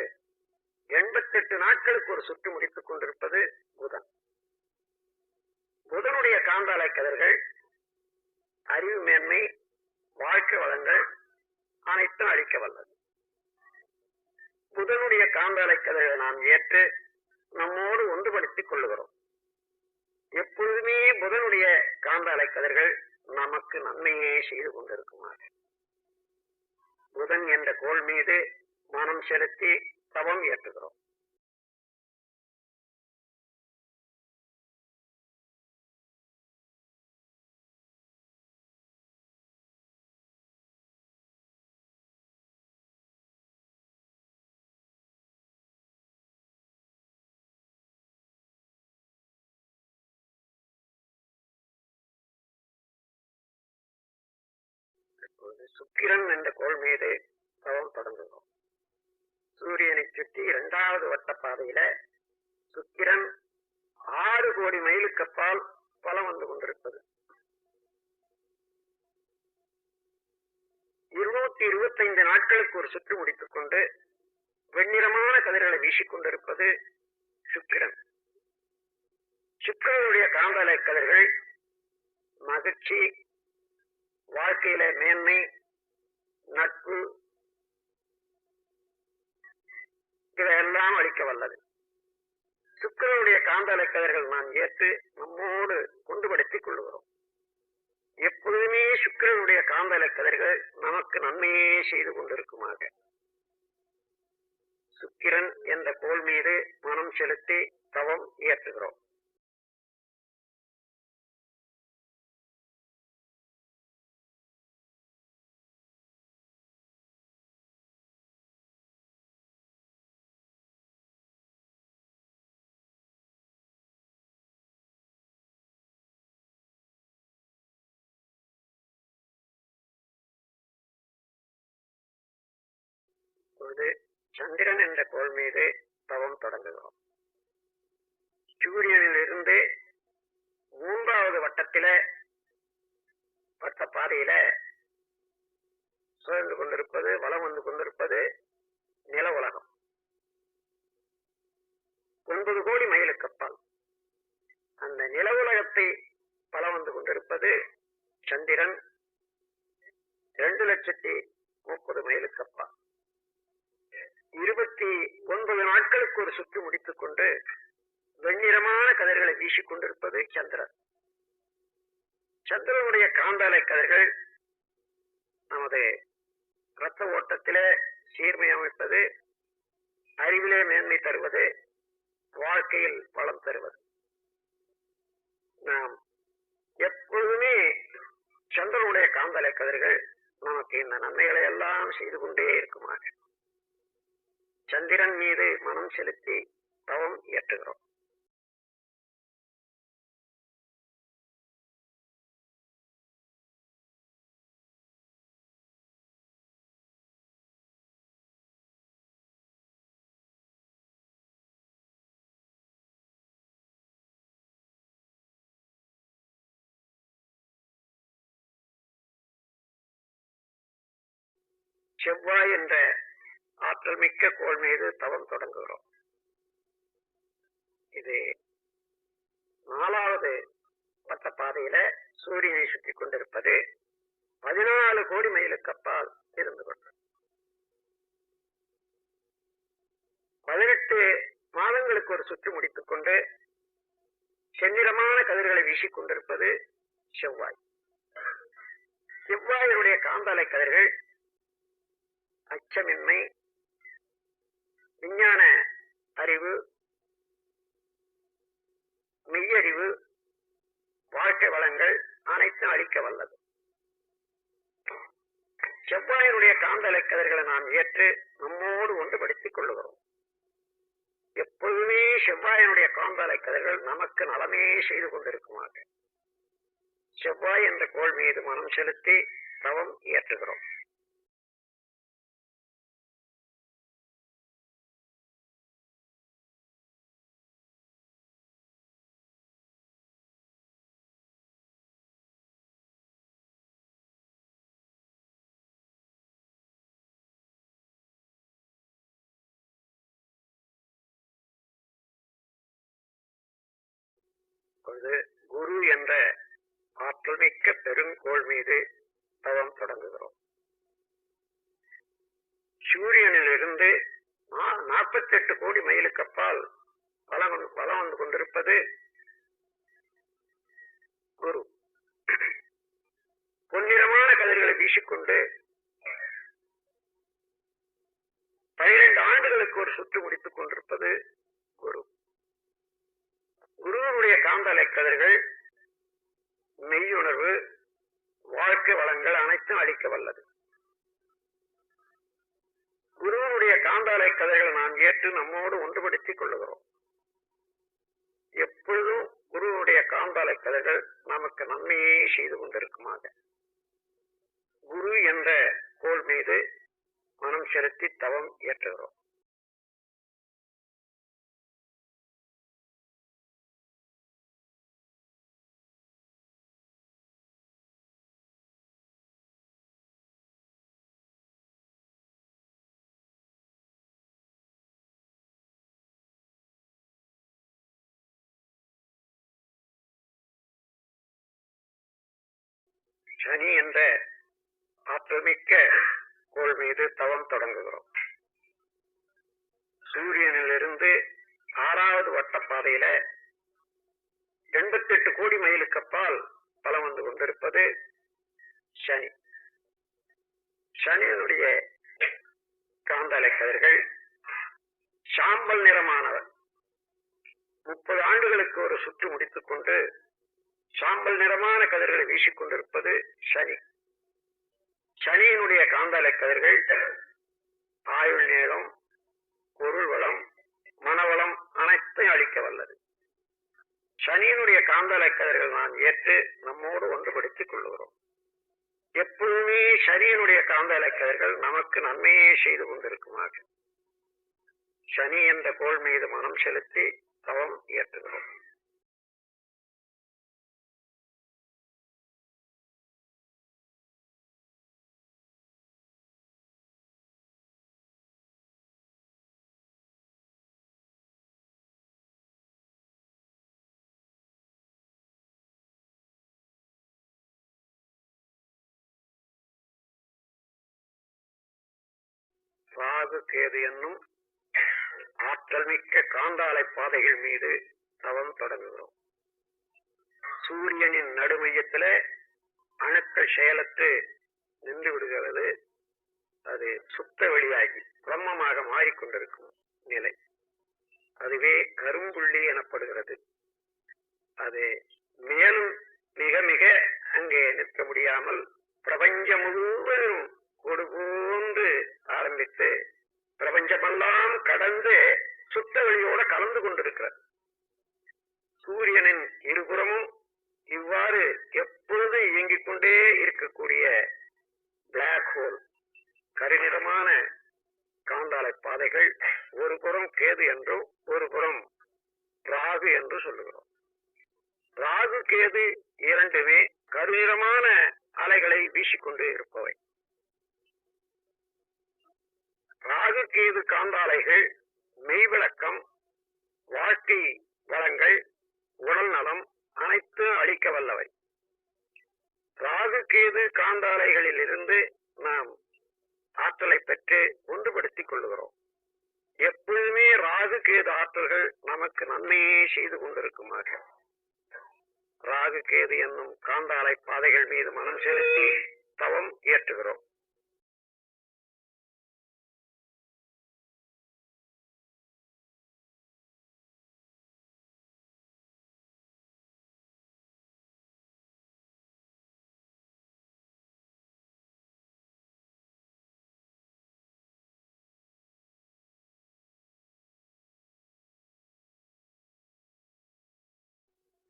88 நாட்களுக்கு ஒரு சுற்று முடித்துக் கொண்டிருப்பது புதன். புதனுடைய காந்தாலை கதிர்கள் அறிவு மேன்மை, வாழ்க்கை வளங்கள் அனைத்தும் அளிக்க வல்லது. புதனுடைய காந்தாலை கதிர்களை நாம் ஏற்று நம்மோடு ஒன்றுபடுத்திக் கொள்ளுகிறோம். எப்பொழுதுமே புதனுடைய காந்தாலை கதிர்கள் நமக்கு நன்மையே செய்து கொண்டிருக்குமாறு புதன் என்ற கோள் மீது மனம் செலுத்தி தவம் ஏற்றுகிறோம். சுக்கிரன் என்ற கோள் மீது தவம் தொடங்குகிறோம். சூரியனை சுற்றி 2வது வட்ட பாதையில சுக்கிரன் 6 கோடி மைலுக்கு அப்பால் பலம் வந்து கொண்டிருப்பது. 225 நாட்களுக்கு ஒரு சுற்று முடித்துக் கொண்டு வெண்ணிறமான கதிர்களை வீசிக்கொண்டிருப்பது சுக்கிரன். சுக்கிரனுடைய காந்தாலை கதிர்கள் மகிழ்ச்சி, வாழ்க்கையில மேன்மை, நட்பு இதையெல்லாம் அளிக்க வல்லது. சுக்கிரனுடைய காந்தாலை கதிர்கள் நாம் ஏற்று நம்மோடு கொண்டுபடுத்திக் கொள்ளுகிறோம். எப்பொழுதுமே சுக்கிரனுடைய காந்தாலை கதிர்கள் நமக்கு நன்மையே செய்து கொண்டிருக்குமாக சுக்கிரன் என்ற கோள் மீது மனம் செலுத்தி தவம் ஏற்றுகிறோம். சந்திரன் என்ற கோள் மீது தவம் தொடங்குகிறோம். சூரியனில் இருந்து 3வது வட்டத்தில வட்ட பாதையில சுழன்று கொண்டிருப்பது, வலம் வந்து கொண்டிருப்பது நில உலகம். 9 கோடி மைலுக்கு அப்பால் அந்த நில உலகத்தை வலம் வந்து கொண்டிருப்பது சந்திரன். 2,30,30 மைலுக்கு அப்பால் 29 நாட்களுக்கு ஒரு சுற்று முடித்துக் கொண்டு வெண்ணிறமான கதிர்களை வீசிக் கொண்டிருப்பது சந்திரன். சந்திரனுடைய காந்தாலை கதிர்கள் நமது இரத்த ஓட்டத்திலே சீர்மை அமைப்பது, அறிவிலே மேன்மை தருவது, வாழ்க்கையில் வளம் தருவது. நாம் எப்பொழுதுமே சந்திரனுடைய காந்தாலை கதிர்கள் நமக்கு இந்த நன்மைகளை எல்லாம் செய்து கொண்டே இருக்குமாக சந்திரன் மீது மனம் செலுத்தி தவம் இயற்றுகிறோம். செவ்வாய் என்ற ஆற்றல் மிக்க கோள் மீது தவம் தொடங்குகிறோம். இது 4வது வட்ட பாதையில சூரியனை சுற்றி கொண்டிருப்பது 14 கோடி மைலுக்கு அப்பால் இருந்து கொண்டு 18 மாதங்களுக்கு ஒரு சுற்று முடித்துக் கொண்டு செந்நிறமான கதிர்களை வீசிக் கொண்டிருப்பது செவ்வாய். செவ்வாயினுடைய காந்தாலை கதிர்கள் அச்சமின்மை, விஞ்ஞான அறிவு, மெய்யறிவு, வாழ்க்கை வளங்கள் அனைத்தும் அளிக்க வல்லது. செவ்வாயினுடைய காந்தலை கதிர்களை நாம் ஏற்று நம்மோடு ஒன்றுபடுத்திக் கொள்ளுகிறோம். எப்பொழுதுமே செவ்வாயினுடைய காந்தலை கதிர்கள் நமக்கு நலமே செய்து கொண்டிருக்குமாக செவ்வாய் என்ற கோள் மீது மனம் செலுத்தி தவம் இயற்றுகிறோம். இப்பொழுது குரு என்ற ஆற்றல் மிக்க பெருங்கோள் மீது தவம் தொடங்குகிறோம். சூரியனிலிருந்து 48 கோடி மைலுக்கு அப்பால் வலம் வந்து கொண்டிருப்பது குரு. பொன்னிறமான கதிர்களை வீசிக்கொண்டு 12 ஆண்டுகளுக்கு ஒரு சுற்று முடித்துக் கொண்டிருப்பது குரு. குருவனுடைய காந்தலை கதிர்கள் மெய்யுணர்வு, வாழ்க்கை வளங்கள் அனைத்தும் அளிக்க வல்லது. குருவனுடைய காந்தாலை கதைகளை நாம் ஏற்று நம்மோடு ஒன்றுபடுத்திக் கொள்ளுகிறோம். எப்பொழுதும் குருவனுடைய காந்தாலை கதைகள் நமக்கு நன்மையே செய்து கொண்டிருக்குமாக குரு என்ற கோள் மீது மனம் செலுத்தி தவம் ஏற்றுகிறோம். சனி என்ற ஆற்றல் மிக்க கோள் மீது தவம் தொடங்குகிறோம். சூரியனிலிருந்து 6வது வட்டப்பாதையில 88 கோடி மைலுக்கு அப்பால் பலம் வந்து கொண்டிருப்பது சனி. சனியினுடைய காந்தலை கதிர்கள் சாம்பல் நிறமானவர். 30 ஆண்டுகளுக்கு ஒரு சுற்று முடித்துக் கொண்டு சாம்பல் நிறமான கதிர்களை வீசிக்கொண்டிருப்பது சனி. சனியினுடைய காந்தாலை கதிர்கள் ஆயுள் நீளம், பொருள் வளம், மனவளம் அனைத்தையும் அளிக்க வல்லது. சனியினுடைய காந்தாலை கதிர்கள் நாம் ஏற்று நம்மோடு ஒன்றுபடுத்திக் கொள்ளுகிறோம். எப்பொழுதுமே சனியினுடைய காந்தாலை கதிர்கள் நமக்கு நன்மையே செய்து கொண்டிருக்குமாக சனி என்ற கோள் மீது மனம் செலுத்தி தவம் ஏற்றுகிறோம். ராகு கேது என்னும் ஆற்றல் மிக்க காந்தாலை பாதைகள் மீது தவம் தொடங்குகிறோம். சூரியனின் நடுமையத்தில அணுக்கள் செயலற்று நின்று விடுகிறது. அது சுத்த வெளியாகி பிரம்மமாக மாறிக்கொண்டிருக்கும் நிலை, அதுவே கரும்புள்ளி எனப்படுகிறது. அது மேலும் மிக மிக அங்கே நிற்க முடியாமல் பிரபஞ்சம் முழுவதும் கொடு போன்று ஆரம்பித்து பிரபஞ்சமெல்லாம் கடந்து சுத்த வெளியோட கலந்து கொண்டிருக்கிறது. சூரியனின் இருபுறமும் இவ்வாறு எப்பொழுது இயங்கிக் கொண்டே இருக்கக்கூடிய பிளாக் ஹோல் கருநிறமான காந்தாலை பாதைகள் ஒரு புறம் கேது என்றும் ஒரு புறம் ராகு என்று சொல்லுகிறோம். ராகு கேது இரண்டுமே கருநிறமான அலைகளை வீசிக்கொண்டு இருப்பவை. ராகு கேது காந்தாலைகள் மெய்விளக்கம், வாழ்க்கை வளங்கள், உடல் நலம் அனைத்தும் அளிக்க வல்லவை. ராகு கேது காந்தாலைகளில் இருந்து நாம் ஆற்றலை பெற்று ஒன்றுபடுத்திக் கொள்ளுகிறோம். எப்பொழுதுமே ராகு கேது ஆற்றல்கள் நமக்கு நன்மையே செய்து கொண்டிருக்குமாக ராகு கேது என்னும் காந்தாலை பாதைகள் மீது மனம் செலுத்தி தவம் ஏற்றுகிறோம்.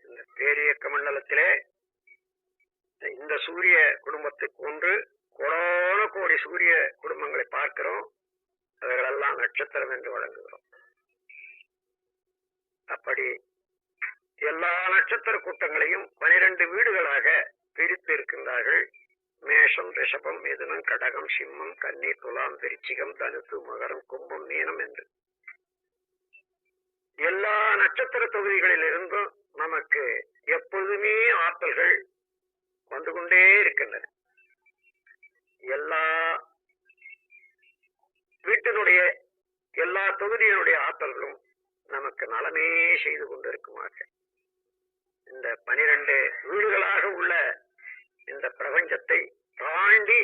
இந்த பேரியக்க மண்டலத்திலே இந்த சூரிய குடும்பத்துக்கு ஒன்று கோடான கோடி சூரிய குடும்பங்களை பார்க்கிறோம். அவர்களெல்லாம் நட்சத்திரம் என்று வழங்குகிறோம். அப்படி எல்லா நட்சத்திர கூட்டங்களையும் 12 வீடுகளாக பிரித்து இருக்கின்றார்கள். மேஷம், ரிஷபம், மிதுனம், கடகம், சிம்மம், கன்னி, துலாம், விருச்சிகம், தனுசு, மகரம், கும்பம், மீனம் என்று எல்லா நட்சத்திர தொகுதிகளில் இருந்தும் நமக்கு எப்பொழுதுமே ஆற்றல்கள் வந்து கொண்டே இருக்கின்றன. எல்லா வீட்டினுடைய எல்லா தொகுதியினுடைய ஆற்றல்களும் நமக்கு நலமே செய்து கொண்டிருக்குமாறு இந்த 12 வீடுகளாக உள்ள இந்த பிரபஞ்சத்தை தாண்டி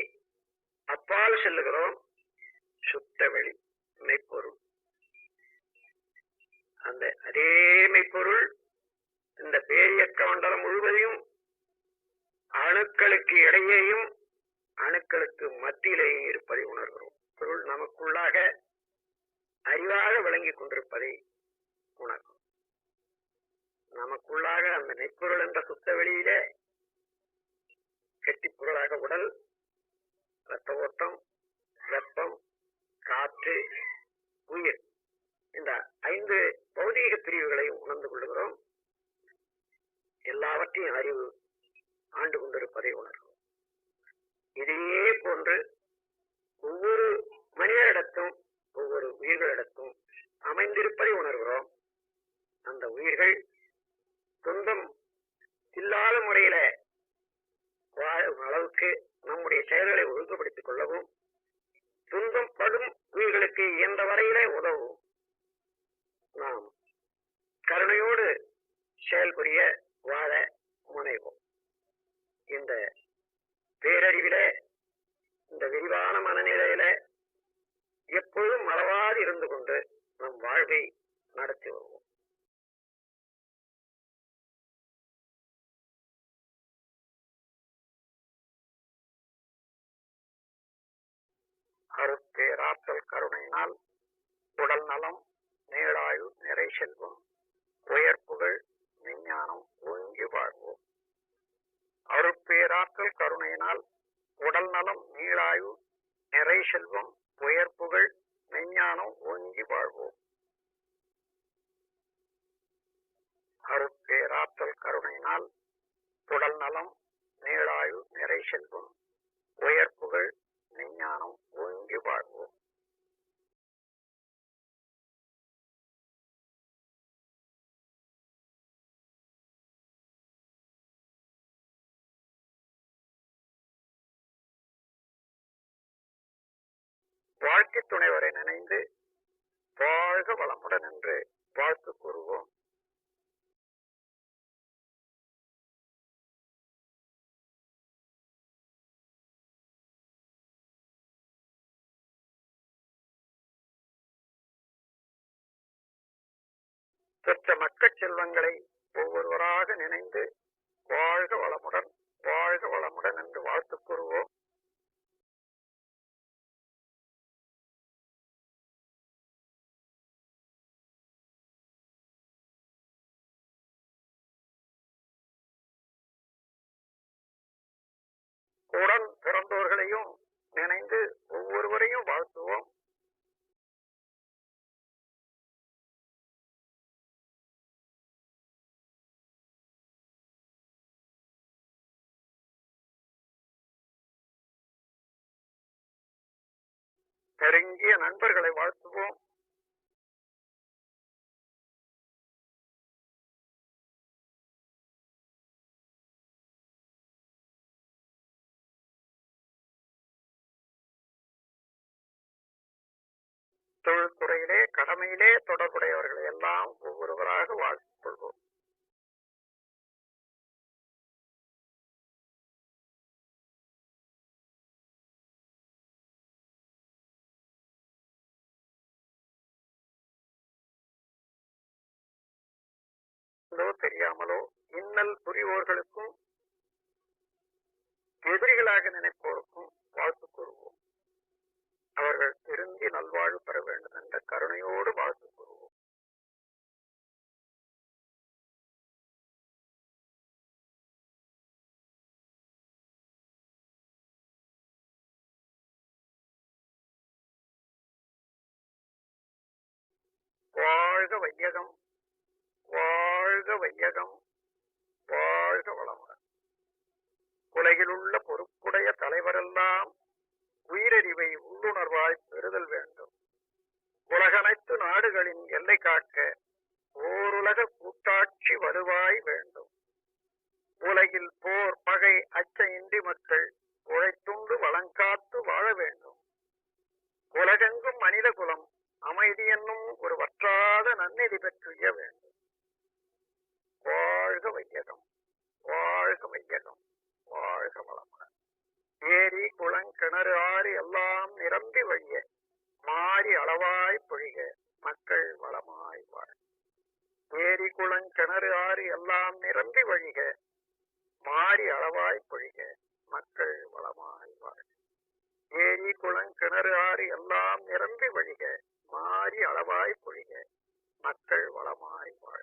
அப்பால் செல்லுகிறோம். சுத்த வெளி மெய்ப்பொருள். அந்த அதே மெய்ப்பொருள் இந்த பேரியக்க மண்டலம் முழுவதையும் அணுக்களுக்கு இடையேயும் அணுக்களுக்கு மத்தியிலேயும் இருப்பதை உணர்கிறோம். பொருள் நமக்குள்ளாக அறிவாக விளங்கிக் கொண்டிருப்பதை உணர்கிறோம். நமக்குள்ளாக அந்த மெய்ப்பொருள் என்ற சுத்த வெளியிலே கெட்டிப் பொருளாக உடல், இரத்த ஓட்டம், வெப்பம், காற்று, உயிர், இந்த 5 பௌதீக பிரிவுகளையும் உணர்ந்து கொள்ளுகிறோம். எல்லாவற்றையும் அறிவு ஆண்டு கொண்டிருப்பதை உணர்கிறோம். இதையே போன்று ஒவ்வொரு மனிதரிடத்தும் ஒவ்வொரு உயிர்களிடத்தும் அமைந்திருப்பதை உணர்கிறோம். அந்த உயிர்கள் துன்பம் இல்லாத முறையில வாழும் அளவுக்கு நம்முடைய செயல்களை ஒழுங்குபடுத்திக் கொள்ளவும், துன்பம் படும் உயிர்களுக்கு இயன்ற வரையிலே உதவும் நாம் கருணையோடு செயல்புரிய வாழ முனைவோம். இந்த பேரறிவில, இந்த விரிவான மனநிலையில எப்பொழுதும் மறவாது இருந்து கொண்டு நம் வாழ்வை நடத்தி வருவோம். அருட்பேராற்றல் கருணையினால் உடல் நலம், நீளாயு, நிறை செல்வம், உயர்ப்புகள், விஞ்ஞானம் ஓங்கி வாழ்வோம். அருட்பேராற்றல் கருணையினால் உடல் நலம், நீளாயு, நிறை செல்வம், உயர்ப்புகள், விஞ்ஞானம் ஓங்கி வாழ்வோம். அருட்பேராற்றல் கருணையினால் உடல் நலம், நீளாயு, நிறை செல்வம், உயர்ப்புகள், விஞ்ஞானம் ஓங்கி வாழ்வோம். வாழ்க்கை துணைவரை நினைந்து வாழ்க வளமுடன் என்று வாழ்த்து கூறுவோம். பெற்ற மக்கள் செல்வங்களை ஒவ்வொருவராக நினைந்து வாழ்க வளமுடன், வாழ்க வளமுடன் என்று வாழ்த்து கூறுவோம். உடன் பிறந்தோர்களையும் நினைந்து ஒவ்வொருவரையும் வாழ்த்துவோம். நெருங்கிய நண்பர்களை வாழ்த்துவோம். தொழில்துறையிலே, கடமையிலே தொடர்புடையவர்களை எல்லாம் ஒவ்வொருவராக வாழ்த்துக் கொள்வோம். தெரியாமலோ இன்னல் புரிவோர்களுக்கும் எதிரிகளாக நினைப்போருக்கும் வாழ்த்து கூறுவோம். அவர்கள் திருந்தி நல்வாழ்வு பெற வேண்டும் என்ற கருணையோடு வாழ்த்து கூறுவோம். வாழ்க வையகம், வாழ்க வையகம், வாழ்க வளமுடன். உலகில் உள்ள பொறுப்புடைய தலைவரெல்லாம் உயிரறிவை உள்ளுணர்வாய் பெறுதல் வேண்டும். உலகனைத்து நாடுகளின் எல்லை காக்க ஓருலக கூட்டாட்சி வலுவாய் வேண்டும். உலகில் போர் பகை அச்சமின்றி மக்கள் உழைத்துண்டு வளங்காத்து வாழ வேண்டும். உலகெங்கும் மனித குலம் அமைதி என்னும் ஒரு வற்றாத நன்னெறி பெற்றுய வேண்டும். வாழ்க வையகம், வாழ்க வையகம், வாழ்க வளமுடன். ஏரி குளங்கிணறு ஆறு எல்லாம் நிரம்பி வழிய மாறி அளவாய் பொழிக மக்கள் வளமாய் வாழ. ஏரி குளங்கிணறு ஆறு எல்லாம் நிரம்பி வழிக மாறி அளவாய் பொழிக மக்கள் வளமாய் வாழ. ஏரி குளங்கிணறு ஆறு எல்லாம் நிரம்பி வழிக மாறி அளவாய் பொழிக மக்கள் வளமாய் வாழ.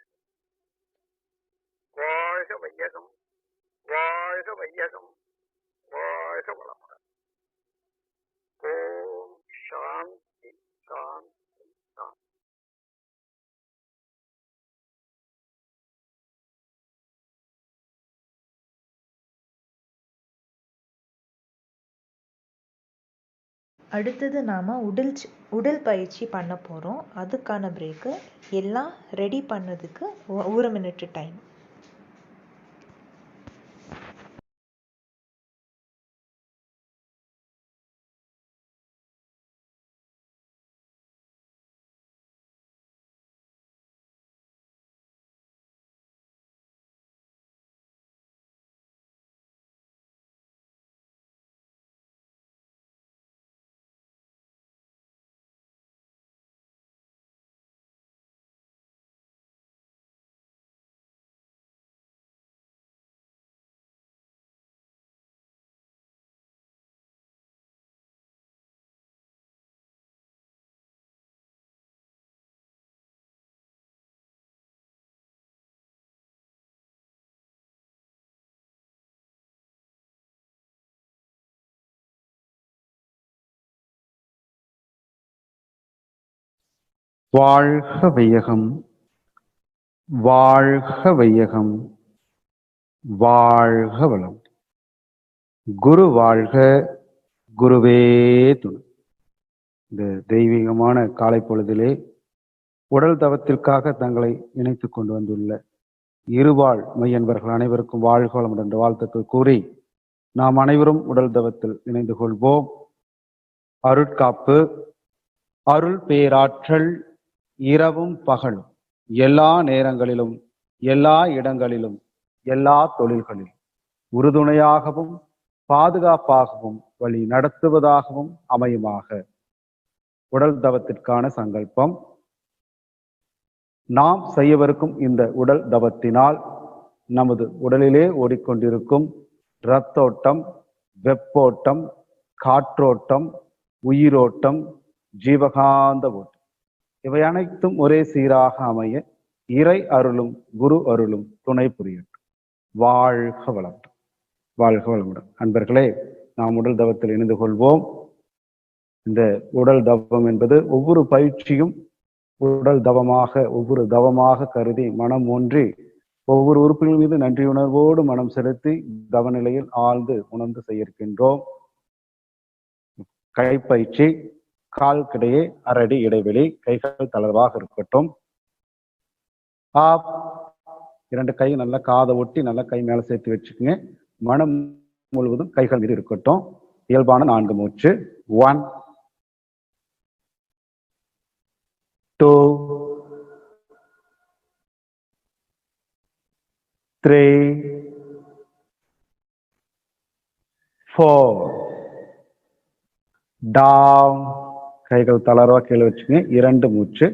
வாழ்க வையகம், வாழ்க வையகம், வாழ்க வளமுடன். ஓம் சாந்தி சாந்தி சாந்தி.
அடுத்தது நாம் உடல் பயிற்சி பண்ண போகிறோம். அதுக்கான பிரேக்கு எல்லாம் ரெடி பண்ணதுக்கு 1 மினிட் டைம்.
வாழ்க வையகம், வாழ்க வையகம், வாழ்க வளம். குரு வாழ்க, குருவே துணை. இந்த தெய்வீகமான காலை பொழுதிலே உடல் தவத்திற்காக தங்களை இணைத்துக் கொண்டு வந்துள்ள இருவாழ் மையன்பர்கள் அனைவருக்கும் வாழ்க வளமுடன் என்ற வாழ்த்துக்கள் கூறி நாம் அனைவரும் உடல் தவத்தில் இணைந்து கொள்வோம். அருட்காப்பு, அருள் பேராற்றல் இரவும் பகலும் எல்லா நேரங்களிலும் எல்லா இடங்களிலும் எல்லா தொழில்களிலும் உறுதுணையாகவும் பாதுகாப்பாகவும் வழி நடத்துவதாகவும் அமையுமாக. உடல் தவத்திற்கான சங்கல்பம். நாம் செய்யவிருக்கும் இந்த உடல் தவத்தினால் நமது உடலிலே ஓடிக்கொண்டிருக்கும் இரத்தோட்டம், வெப்போட்டம், காற்றோட்டம், உயிரோட்டம், ஜீவகாந்த ஓட்டம் இவை அனைத்தும் ஒரே சீராக அமைய இறை அருளும் குரு அருளும் துணை புரியட்டும். வாழ்க வளமுடன், வாழ்க வளமுடன். அன்பர்களே, நாம் உடல் தவத்தில் இணைந்து கொள்வோம். இந்த உடல் தவம் என்பது ஒவ்வொரு பயிற்சியும் உடல் தவமாக, ஒவ்வொரு தவமாக கருதி மனம் ஒன்றி ஒவ்வொரு உறுப்புகள் மீது நன்றியுணர்வோடு மனம் செலுத்தி தவநிலையில் ஆழ்ந்து உணர்ந்து செய்ய இருக்கின்றோம். கைப்பயிற்சி. கால்கிடையே அரடி இடைவெளி, கைகள் தளர்வாக இருக்கட்டும். இரண்டு கை நல்லா காதை ஒட்டி நல்லா கை மேல சேர்த்து வச்சுக்கோங்க. மனம் முழுவதும் கைகள் மீது இருக்கட்டும். இயல்பான 4 மூச்சு. 1 2 3 4 டவுன். கைகள் தளர்வா கீழே வச்சுங்க. 2 மூச்சு.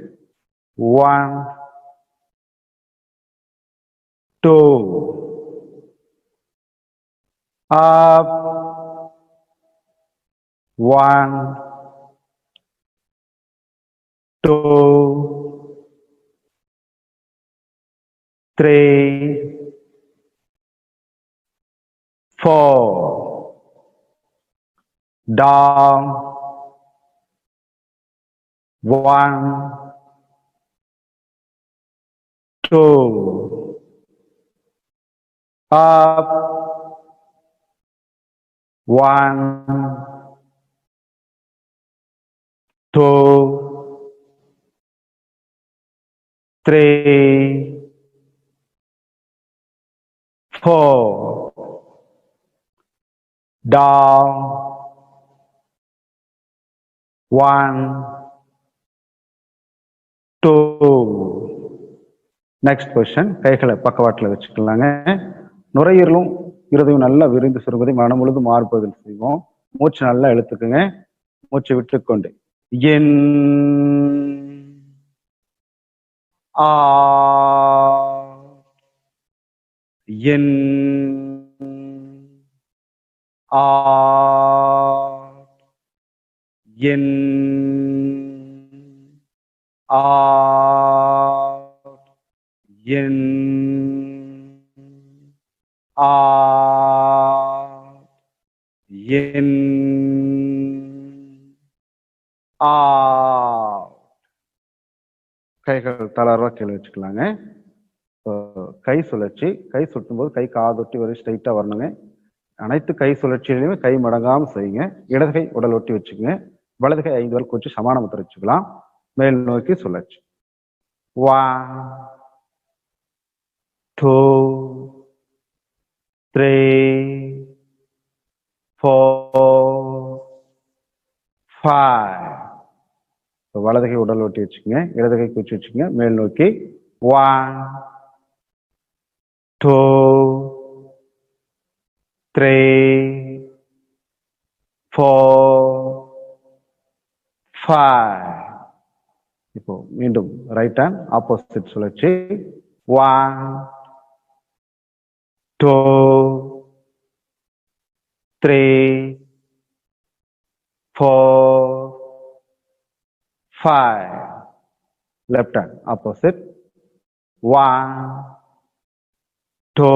1 2 up. 1 2 3 4 down. 1 2 up. 1 2 3, 4, down, 1, 2. Next position, கைகளை பக்கவாட்டில் வச்சுக்கலாங்க. நுரையீரலும் இருதயம் நல்லா விரிந்து சுருங்குவதை மனம் முழுதும் மாறுபதில் செய்வோம். மூச்சு நல்லா இழுத்துக்குங்க. மூச்சு விட்டுக்கொண்டு என் ஆ என் ஆ என் ஆ என் ஆ என் ஆ. கைகள் தளர்வா கீழே வச்சுக்கலாங்க. கை சுழற்சி, கை சுட்டும் போது கை காதொட்டி வரை ஸ்ட்ரைட்டா வரணுங்க. அனைத்து கை சுழற்சியிலையுமே கை மடங்காம செய்யுங்க. இடது கை உடல் ஒட்டி வச்சுக்கோங்க. வலது கை 5 விரல் குறிச்சு சமான முத்திரை வச்சுக்கலாம். மேல் நோக்கி சுழற்சி. 1, 2, 3, 4, 5. வலது கை உடல் ஒட்டி வச்சுக்கோங்க. இடது கை குறிச்சு வச்சுக்கோங்க. மேல் நோக்கி 1, 2, 3, 4, 5. இப்போ மீண்டும் ரைட் ஹேண்ட் ஆப்போசிட் சுழற்சி. 1, 2, 3, 4, 5. Left hand opposite. 1, 2,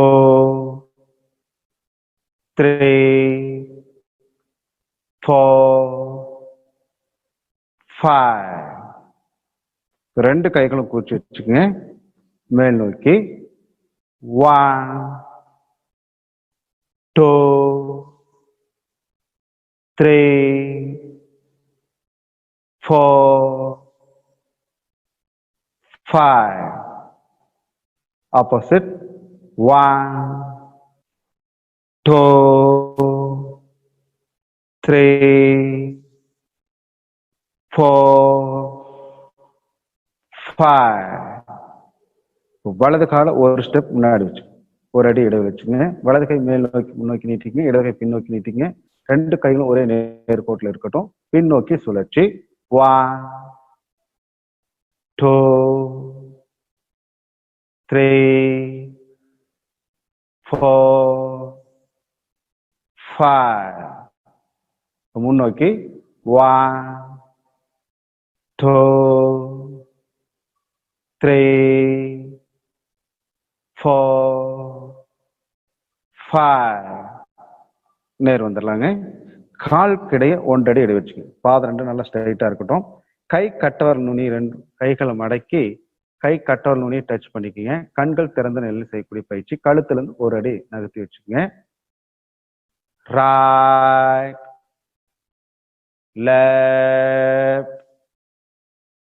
3, 4, 5. ரெண்டு கைகளும் கூச்சி வச்சுக்கோங்க. மேல் நோக்கி 1, 2, 3, 4, 5. Opposite. 1, 2, 3, 4, 5. வலது காலை ஒரு ஸ்டெப் முன்னாடி வச்சு ஒரு அடி இடைவெளி வச்சுங்க. வலது கை மேல் நோக்கி முன்னோக்கி நீட்டிங்க. இடது கை பின்னோக்கி நீட்டிங்க. ரெண்டு கைகளும் ஒரே நேர்கோட்டில் இருக்கட்டும். பின்னோக்கி சுழற்சி. 1, 2, 3, 4, 5. முன்னோக்கி 1, 2, 3, 4, 5. நேர் வந்துடலாங்க. கால் கிடையே 1 அடி இடைவெளி வச்சுக்கோங்க. பாதம் ரெண்டு நல்லா ஸ்ட்ரைட்டா இருக்கட்டும். கை கட்டவர் நுனி ரெண்டு கைகளை மடக்கி கை கட்டவர் நுனியை டச் பண்ணிக்கோங்க. கண்கள் திறந்து நெல்லி செய்யக்கூடிய பயிற்சி. கழுத்துல இருந்து 1 அடி நகர்த்தி வச்சுக்கோங்க. Right, left,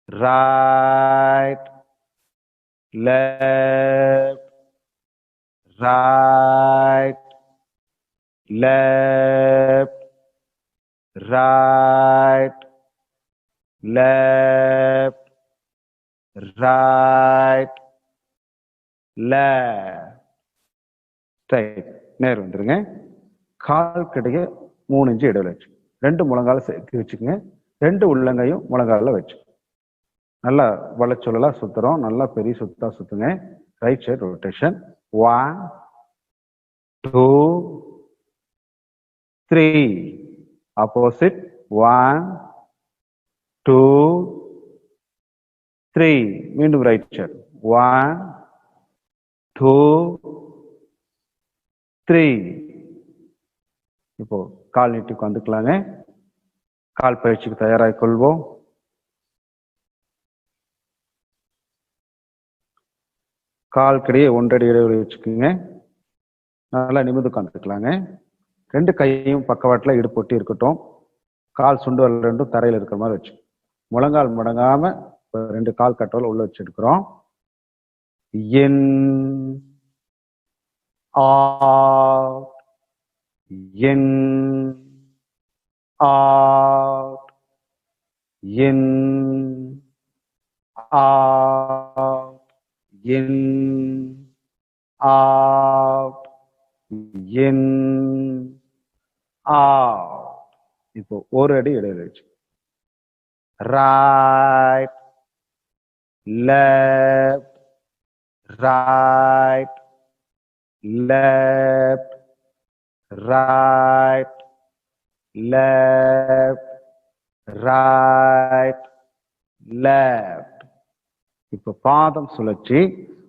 right, left, right, left, right, left, right, left. Straight நேர் வந்துருங்க. கால் கிடைக்க 3 இன்ச்சு இடைவெளி வச்சு 2 முழங்கால சேர்த்து வச்சுக்கோங்க. 2 உள்ளங்கையும் முழங்கால வச்சு நல்லா வளைச்சொல்லா சுத்துறோம். நல்லா பெரிய சுத்தா சுத்துங்க. Right side rotation. 1, 2, 3. ஆப்போசிட். 1, 2, 3. மீண்டும் ரைட் சைடு. 1, 2, 3. இப்போ கால் நீட்டி உட்காந்துக்கலாங்க. கால் பயிற்சிக்கு தயாராக கொள்வோம். கால் கிடையே 1 அடி இடைவெளி வச்சுக்கோங்க. நல்லா நிமிர்ந்து உட்காந்துக்கலாங்க. 2 கையும் பக்கவாட்டில் இடுப்பு ஒட்டி இருக்கட்டும். கால் சுண்டு வரல் ரெண்டும் தரையில் இருக்கிற மாதிரி வச்சு முழங்கால் மடங்காம 2 கால் கட்டோல உள்ள வச்சு எடுக்கிறோம். in, out, in, out, in, out, in, out, in, out. இப்போ ஒரு அடி இடையில வச்சு right, left, right, left, right, left, right, left. இப்போ பாதம் சுழற்சி,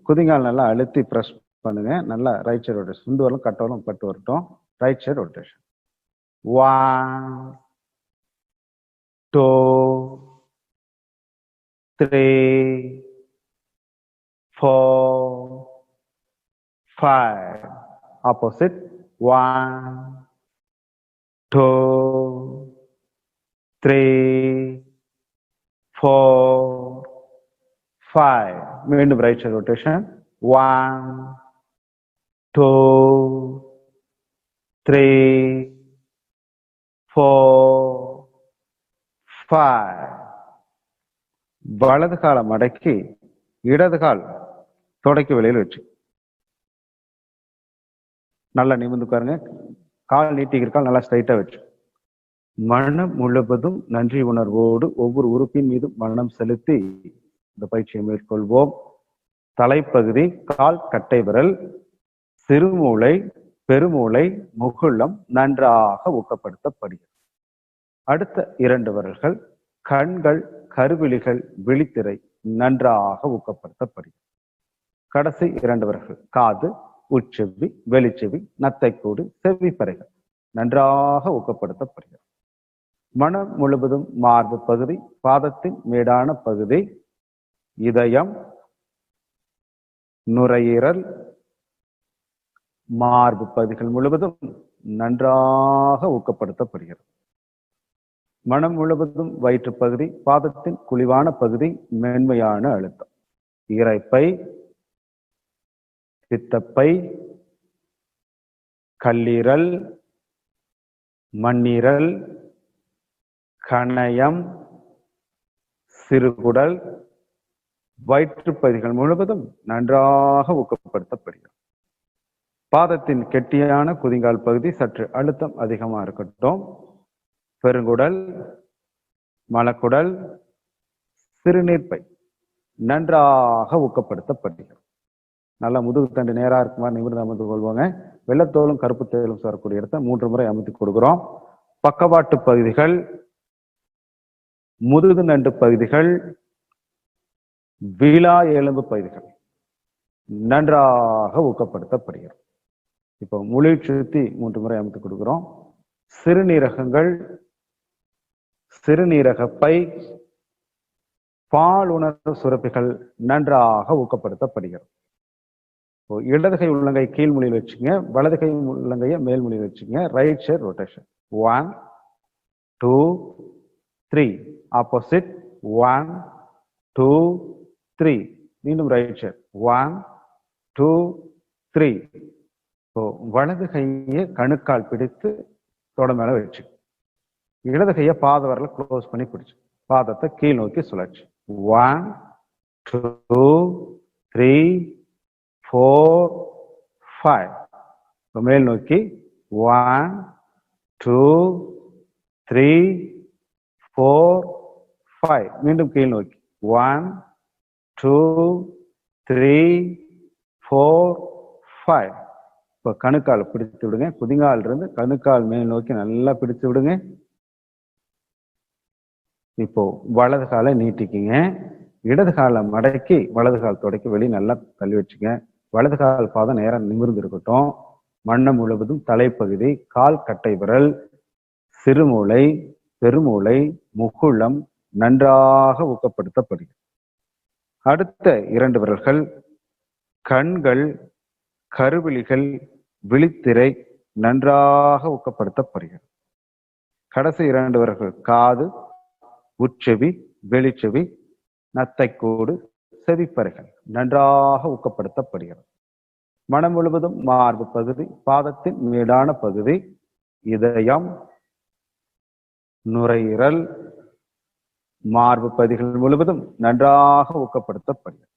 குதிங்கால் நல்லா அழுத்தி பிரஸ் பண்ணுங்க. நல்லா ரைட் சைடு ரொட்டேஷன், சுண்டு வரலும் கட்டவரும் பட்டு வரட்டும். Right side rotation. 1, 2, 3, 4, 5. Opposite. 1, 2, 3, 4, 5. மீண்டும் ரைட் சைடு ரொட்டேஷன். 1, 2, 3, 4, 5. வலது காலை மடக்கி இடது கால் தொடக்கி வெளியில் வச்சு நல்லா நிமிர்ந்து உட்காருங்க. கால் நீட்டிக்கிற நல்லா ஸ்ட்ரைட்டா வச்சு மனம் முழுவதும் நன்றி உணர்வோடு ஒவ்வொரு உறுப்பின் மீதும் மனம் செலுத்தி இந்த பயிற்சியை மேற்கொள்வோம். தலைப்பகுதி கால் கட்டை விரல், சிறுமூளை, பெருமூளை, முகுளம் நன்றாக ஊக்கப்படுத்தப்படுகிறது. அடுத்த 2 விரல்கள் கண்கள், கருவிழிகள், விழித்திரை நன்றாக ஊக்கப்படுத்தப்படுகிறது. கடைசி 2 விரல்கள் காது, உட்செவி, வெளிச்செவி, நத்தைக்கூடு, செவிப்பறைகள் நன்றாக ஊக்கப்படுத்தப்படுகிறது. மனம் முழுவதும் மார்பு பகுதி, பாதத்தின் மேடான பகுதி, இதயம், நுரையீரல், மார்பு பகுதிகள் முழுவதும் நன்றாக ஊக்கப்படுத்தப்படுகிறது. மனம் முழுவதும் வயிற்று பகுதி, பாதத்தின் குழிவான பகுதி, மென்மையான அழுத்தம், இரைப்பை, பித்தப்பை, கல்லீரல், மண்ணீரல், கணையம், சிறுகுடல், வயிற்று பகுதிகள் முழுவதும் நன்றாக ஊக்கப்படுத்தப்படுகிறது. பாதத்தின் கெட்டியான குதிங்கால் பகுதி சற்று அழுத்தம் அதிகமா இருக்கட்டும். பெருங்குடல், மலக்குடல், சிறுநீர்ப்பை நன்றாக ஊக்கப்படுத்தப்படுகிறது. நல்லா முதுகு தண்டு நேரா இருக்குமாறு நிமிர்ந்து அமர்ந்து கொள்வாங்க. வெள்ளத்தோலும் கருப்பு தேலும் வரக்கூடிய இடத்தை 3 முறை அமைத்து கொடுக்கிறோம். பக்கவாட்டு பகுதிகள், முதுகு நண்டு பகுதிகள், விலா எலும்பு பகுதிகள் நன்றாக ஊக்கப்படுத்தப்படுகிறது. இப்போ முழு சுத்தி 3 முறை அமைத்து கொடுக்கிறோம். சிறுநீரகங்கள், சிறுநீரகப்பை, பாலுணர்வு சுரப்பிகள் நன்றாக ஊக்கப்படுத்தப்படுகிறது. இடதுகை உள்ளங்கை கீழ் மொழியில் வச்சுங்க, வலதுகை உள்ளங்கைய மேல் மொழியில் வச்சுங்க. Right side rotation. 1, 2, 3. ஆப்போசிட். 1, 2, 3. மீண்டும் ரைட் சைடு. 1, 2, 3. வலது கையை கணுக்கால் பிடித்து தொட மேல வச்சு, இடது கையை பாத வரல க்ளோஸ் பண்ணி பிடிச்சு பாதத்தை கீழ் நோக்கி சுழற்சி. 1, 2, 3, 4, 5. மேல் நோக்கி 1, 2, 3, 4, 5. மீண்டும் கீழ் நோக்கி 1, 2, 3, 4, 5. இப்போ கணுக்கால் பிடித்து விடுங்க. குதிங்கால் இருந்து கணுக்கால் மேல் நோக்கி நல்லா பிடித்து விடுங்க. இப்போ வலது காலை நீட்டிக்கிங்க. இடது காலை மடக்கி வலது கால் தொடக்கி வெளியே நல்லா தள்ளி வச்சுங்க. வலது கால் பாதம் நேரம் நிமிர்ந்து இருக்கட்டும். மண்ணம் முழுவதும் தலைப்பகுதி, கால் கட்டை விரல், சிறுமூளை, பெருமூளை, முகுளம் நன்றாக ஊக்கப்படுத்தப்படுகிறது. அடுத்த 2 விரல்கள் கண்கள், கருவிழிகள், விழித்திரை நன்றாக ஊக்கப்படுத்தப்படுகிறது. கடைசி 2 விரல்கள் காது, உட்செவி, வெளிச்செவி, நத்தைக்கூடு, செவிப்பறைகள் நன்றாக ஊக்கப்படுத்தப்படுகிறது. மனம் முழுவதும் மார்பு பகுதி, பாதத்தின் மேடான பகுதி, இதயம், நுரையீரல், மார்பு பகுதிகள் முழுவதும் நன்றாக ஊக்கப்படுத்தப்படுகிறது.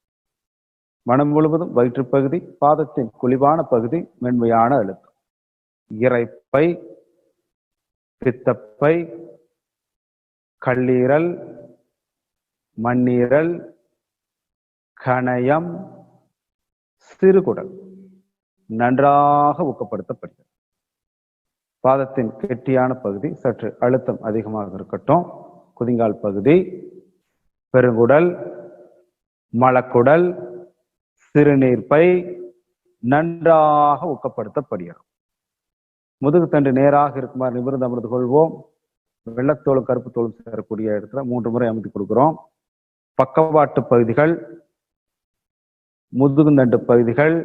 மனம் முழுவதும் வயிற்றுப்பகுதி, பாதத்தின் குழிவான பகுதி, மென்மையான அழுத்தம், இரைப்பை, பித்தப்பை, கல்லீரல், மண்ணீரல், கணையம், சிறுகுடல் நன்றாக ஊக்கப்படுத்தப்படுகிறது. பாதத்தின் கெட்டியான பகுதி சற்று அழுத்தம் அதிகமாக இருக்கட்டும். குதிங்கால் பகுதி, பெருங்குடல், மலக்குடல், சிறுநீர்ப்பை நன்றாக ஊக்கப்படுத்தப்படுகிறது. முதுகுத்தண்டு நேராக இருக்குமாறு நிமிர்ந்து அமர்ந்து கொள்வோம். வெள்ளத்தோலும் கருப்பு தோலும் சேரக்கூடிய இடத்துல 3 முறை அமர்த்தி கொடுக்கிறோம். பக்கவாட்டு பகுதிகள், முதுகுந்தண்டு பகுதிகள்,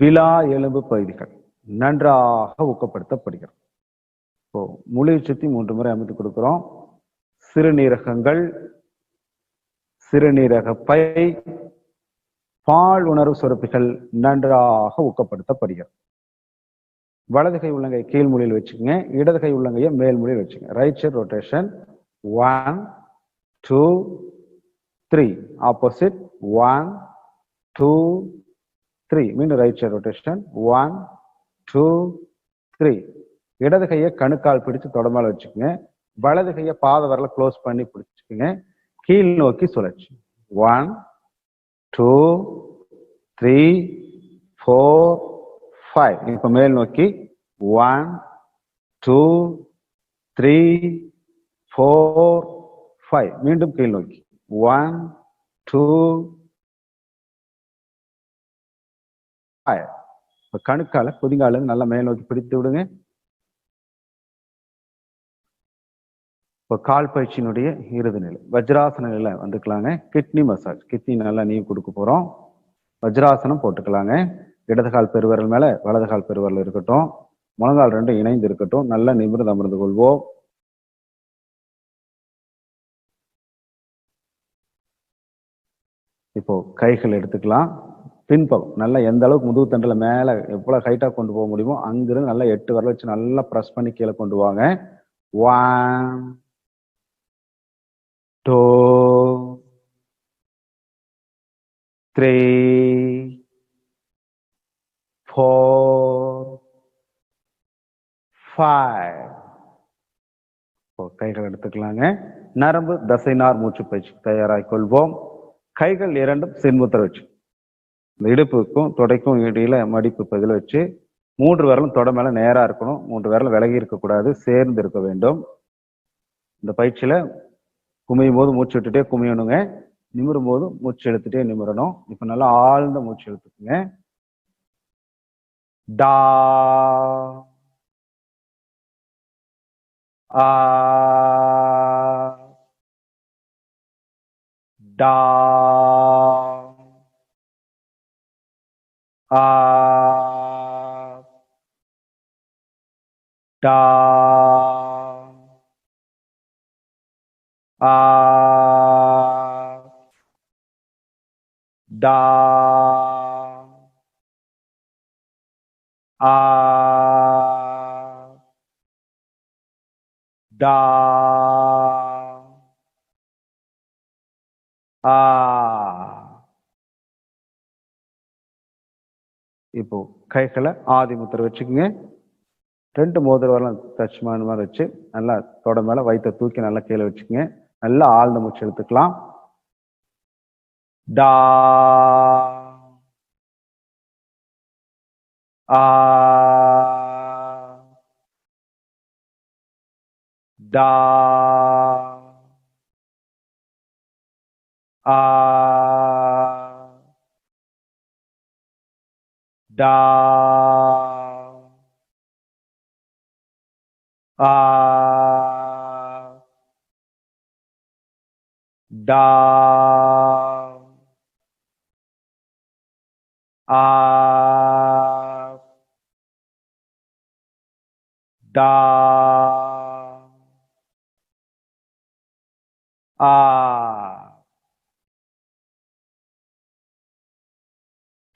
விலா எலும்பு பகுதிகள் நன்றாக ஊக்கப்படுத்தப்படுகிறது. இப்போ முழு சுத்தி 3 முறை அமர்த்தி கொடுக்கிறோம். சிறுநீரகங்கள், சிறுநீரகப்பை, பால் உணர்வு சுரப்பிகள் நன்றாக ஊக்கப்படுத்தப்படுகிறது. வலது கை உள்ளங்கை கீழ் மூலையில் வச்சுக்கோங்க, இடது கை உள்ளங்கையை மேல் மூலையில் வச்சுக்கோங்க. Right side rotation 1 2 3. ஆப்போசிட் 1 2 3. மீண்டும் ரைட் சைட் ரொட்டேஷன் 1 2 3. இடது கையை கணுக்கால் பிடிச்சு தொடமால வச்சுக்கோங்க. வலது கையை பாத வரல க்ளோஸ் பண்ணி பிடிச்சுக்கோங்க. கீழ் நோக்கி சுழற்சி 1 2 3 4 5. இப்ப மேல் நோக்கி 1 2 3 4 5. மீண்டும் கீழ் நோக்கி 1 2 5. இப்ப கணுக்கால குதிங்கால நல்லா மேல் நோக்கி பிடித்து விடுங்க. இப்போ கால் பயிற்சியினுடைய இறுதி நிலை வஜ்ராசன நிலை வந்துக்கலாங்க. கிட்னி மசாஜ், கிட்னி நல்லா நீவி கொடுக்க போறோம். வஜ்ராசனம் போட்டுக்கலாங்க. இடது கால் பெருவிரல் மேல வலது கால் பெருவிரல் இருக்கட்டும். முழங்கால் 2 இணைந்து இருக்கட்டும். நல்லா நிமிர்ந்து அமர்ந்து கொள்வோம். இப்போ கைகள் எடுத்துக்கலாம். பின்பக்கம் நல்லா எந்த அளவுக்கு முதுகு தண்டுல மேல எவ்வளவு ஹைட்டா கொண்டு போக முடியுமோ அங்கிருந்து நல்லா 8 விரல் வச்சு நல்லா பிரஸ் பண்ணி கீழே கொண்டு வாங்க. 1 2 3 4 5. கைகள் எடுத்துக்கலாங்க. நரம்பு தசைநார் மூச்சு பயிற்சி தயாராகி கொள்வோம். கைகள் 2 சின்முத்திரை வச்சு இந்த இடுப்புக்கும் தொடைக்கும் இடையில மடிப்பு பகுதியில் வச்சு 3 விரலும் தொடை மேல நேரா இருக்கணும். 3 விரலும் விலகி இருக்கக்கூடாது, சேர்ந்து இருக்க வேண்டும். இந்த பயிற்சியில குமியும் போது மூச்சு விட்டுட்டே குமியணுங்க. நிமிரும் போது மூச்சு இழுத்துட்டே நிமிரணும். இப்ப நல்லா ஆழ்ந்த மூச்சு இழுத்துக்குங்க. டா ஆ டா ஆ டா ஆ டா ஆ டா ஆ. இப்போ கைகளை ஆதி முத்திரை வச்சுக்கோங்க. 2 மோதிர வரலாம் டச் மாதிரி வச்சு நல்லா தொட மேல வயிற்ற தூக்கி நல்லா கீழே வச்சுக்கோங்க. நல்லா ஆழ்ந்த மூச்சு எடுத்துக்கலாம். டா ஆ டா ஆ டா ஆ டா ஆ டா ஆ.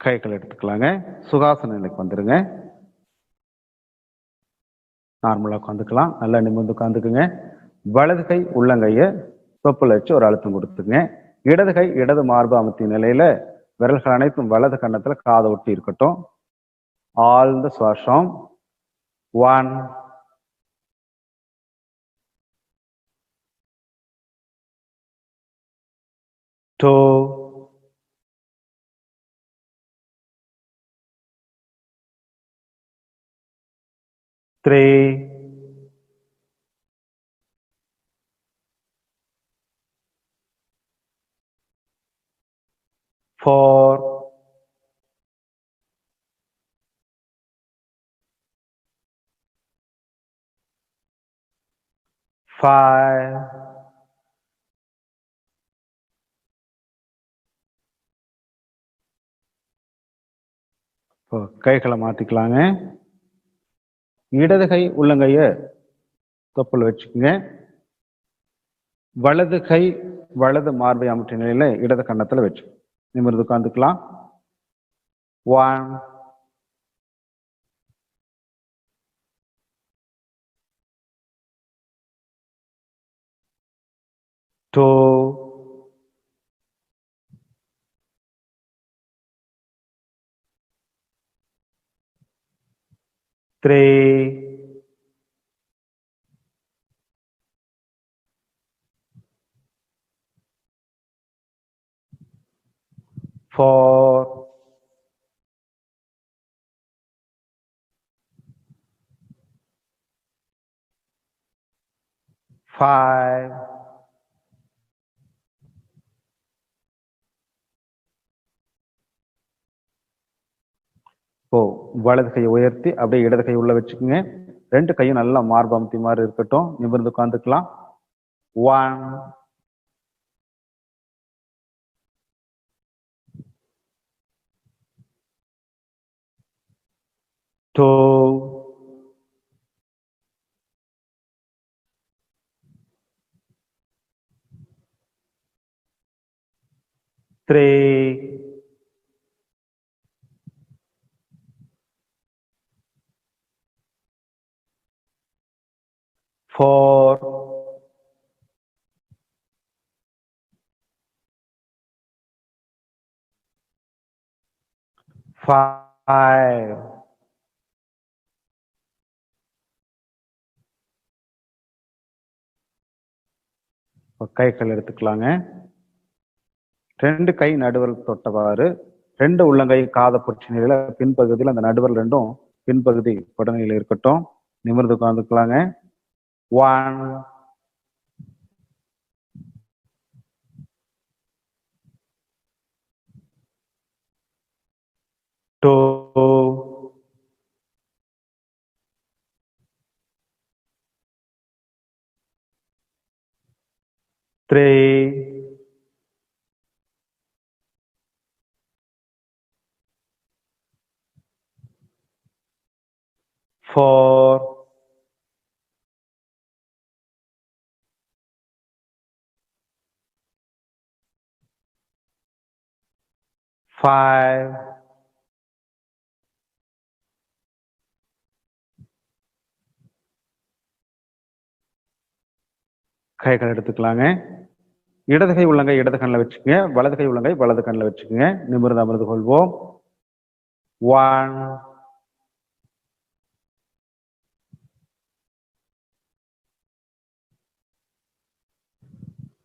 கைகள் எடுத்துக்கலாங்க. சுகாசன நிலைக்கு வந்துருங்க. நார்மலா உட்காந்துக்கலாம். நல்லா நிமிர்ந்து உட்காந்துக்குங்க. வலது கை உள்ளங்கைய தொப்புல வச்சு ஒரு அழுத்தம் கொடுத்துங்க. இடது கை இடது மார்பு அமுத்திய நிலையில விரல்கள் அனைத்தும் வலது கன்னத்துல காதை ஒட்டி இருக்கட்டும். ஆழ்ந்த சுவாசம். 1 2 3 4 5 இப்போ கைகளை மாத்திக்கலாங்க. இடது கை உள்ளங்கைய தொப்புல வச்சுக்கோங்க. வலது கை வலது மார்பை அமுற்றிய நிலையில இடது கன்னத்துல வச்சு நிமிர்ந்து உட்காந்துக்கலாம். 1 2 3 4 5 இப்போ வலது கையை உயர்த்தி அப்படியே இடது கை உள்ள வச்சுக்கோங்க. ரெண்டு கையும் நல்லா மார்பு அமுத்தி மாதிரி இருக்கட்டும். நிமிர்ந்து உட்காந்துக்கலாம். 1 2 3 4 5 கைகள் எடுத்துக்கலாங்க. ரெண்டு கை நடுவரல் தொட்டவாறு ரெண்டு உள்ளங்கை காதை பொற்றி நிலையில பின்பகுதியில் அந்த நடுவரல் ரெண்டும் பின்பகுதி உடனிலையில் இருக்கட்டும். நிமிர்ந்து உட்கார்ந்துக்கலாங்க. 1 2 3 4 5 கைகள் எடுத்துக்கலாங்க. இடது கை உள்ளங்கை இடது கண்ணில் வச்சுக்கோங்க. வலது கை உள்ளங்கை வலது கண்ணில் வச்சுக்கோங்க. நிமிர்ந்து அமர்ந்து கொள்வோம். 1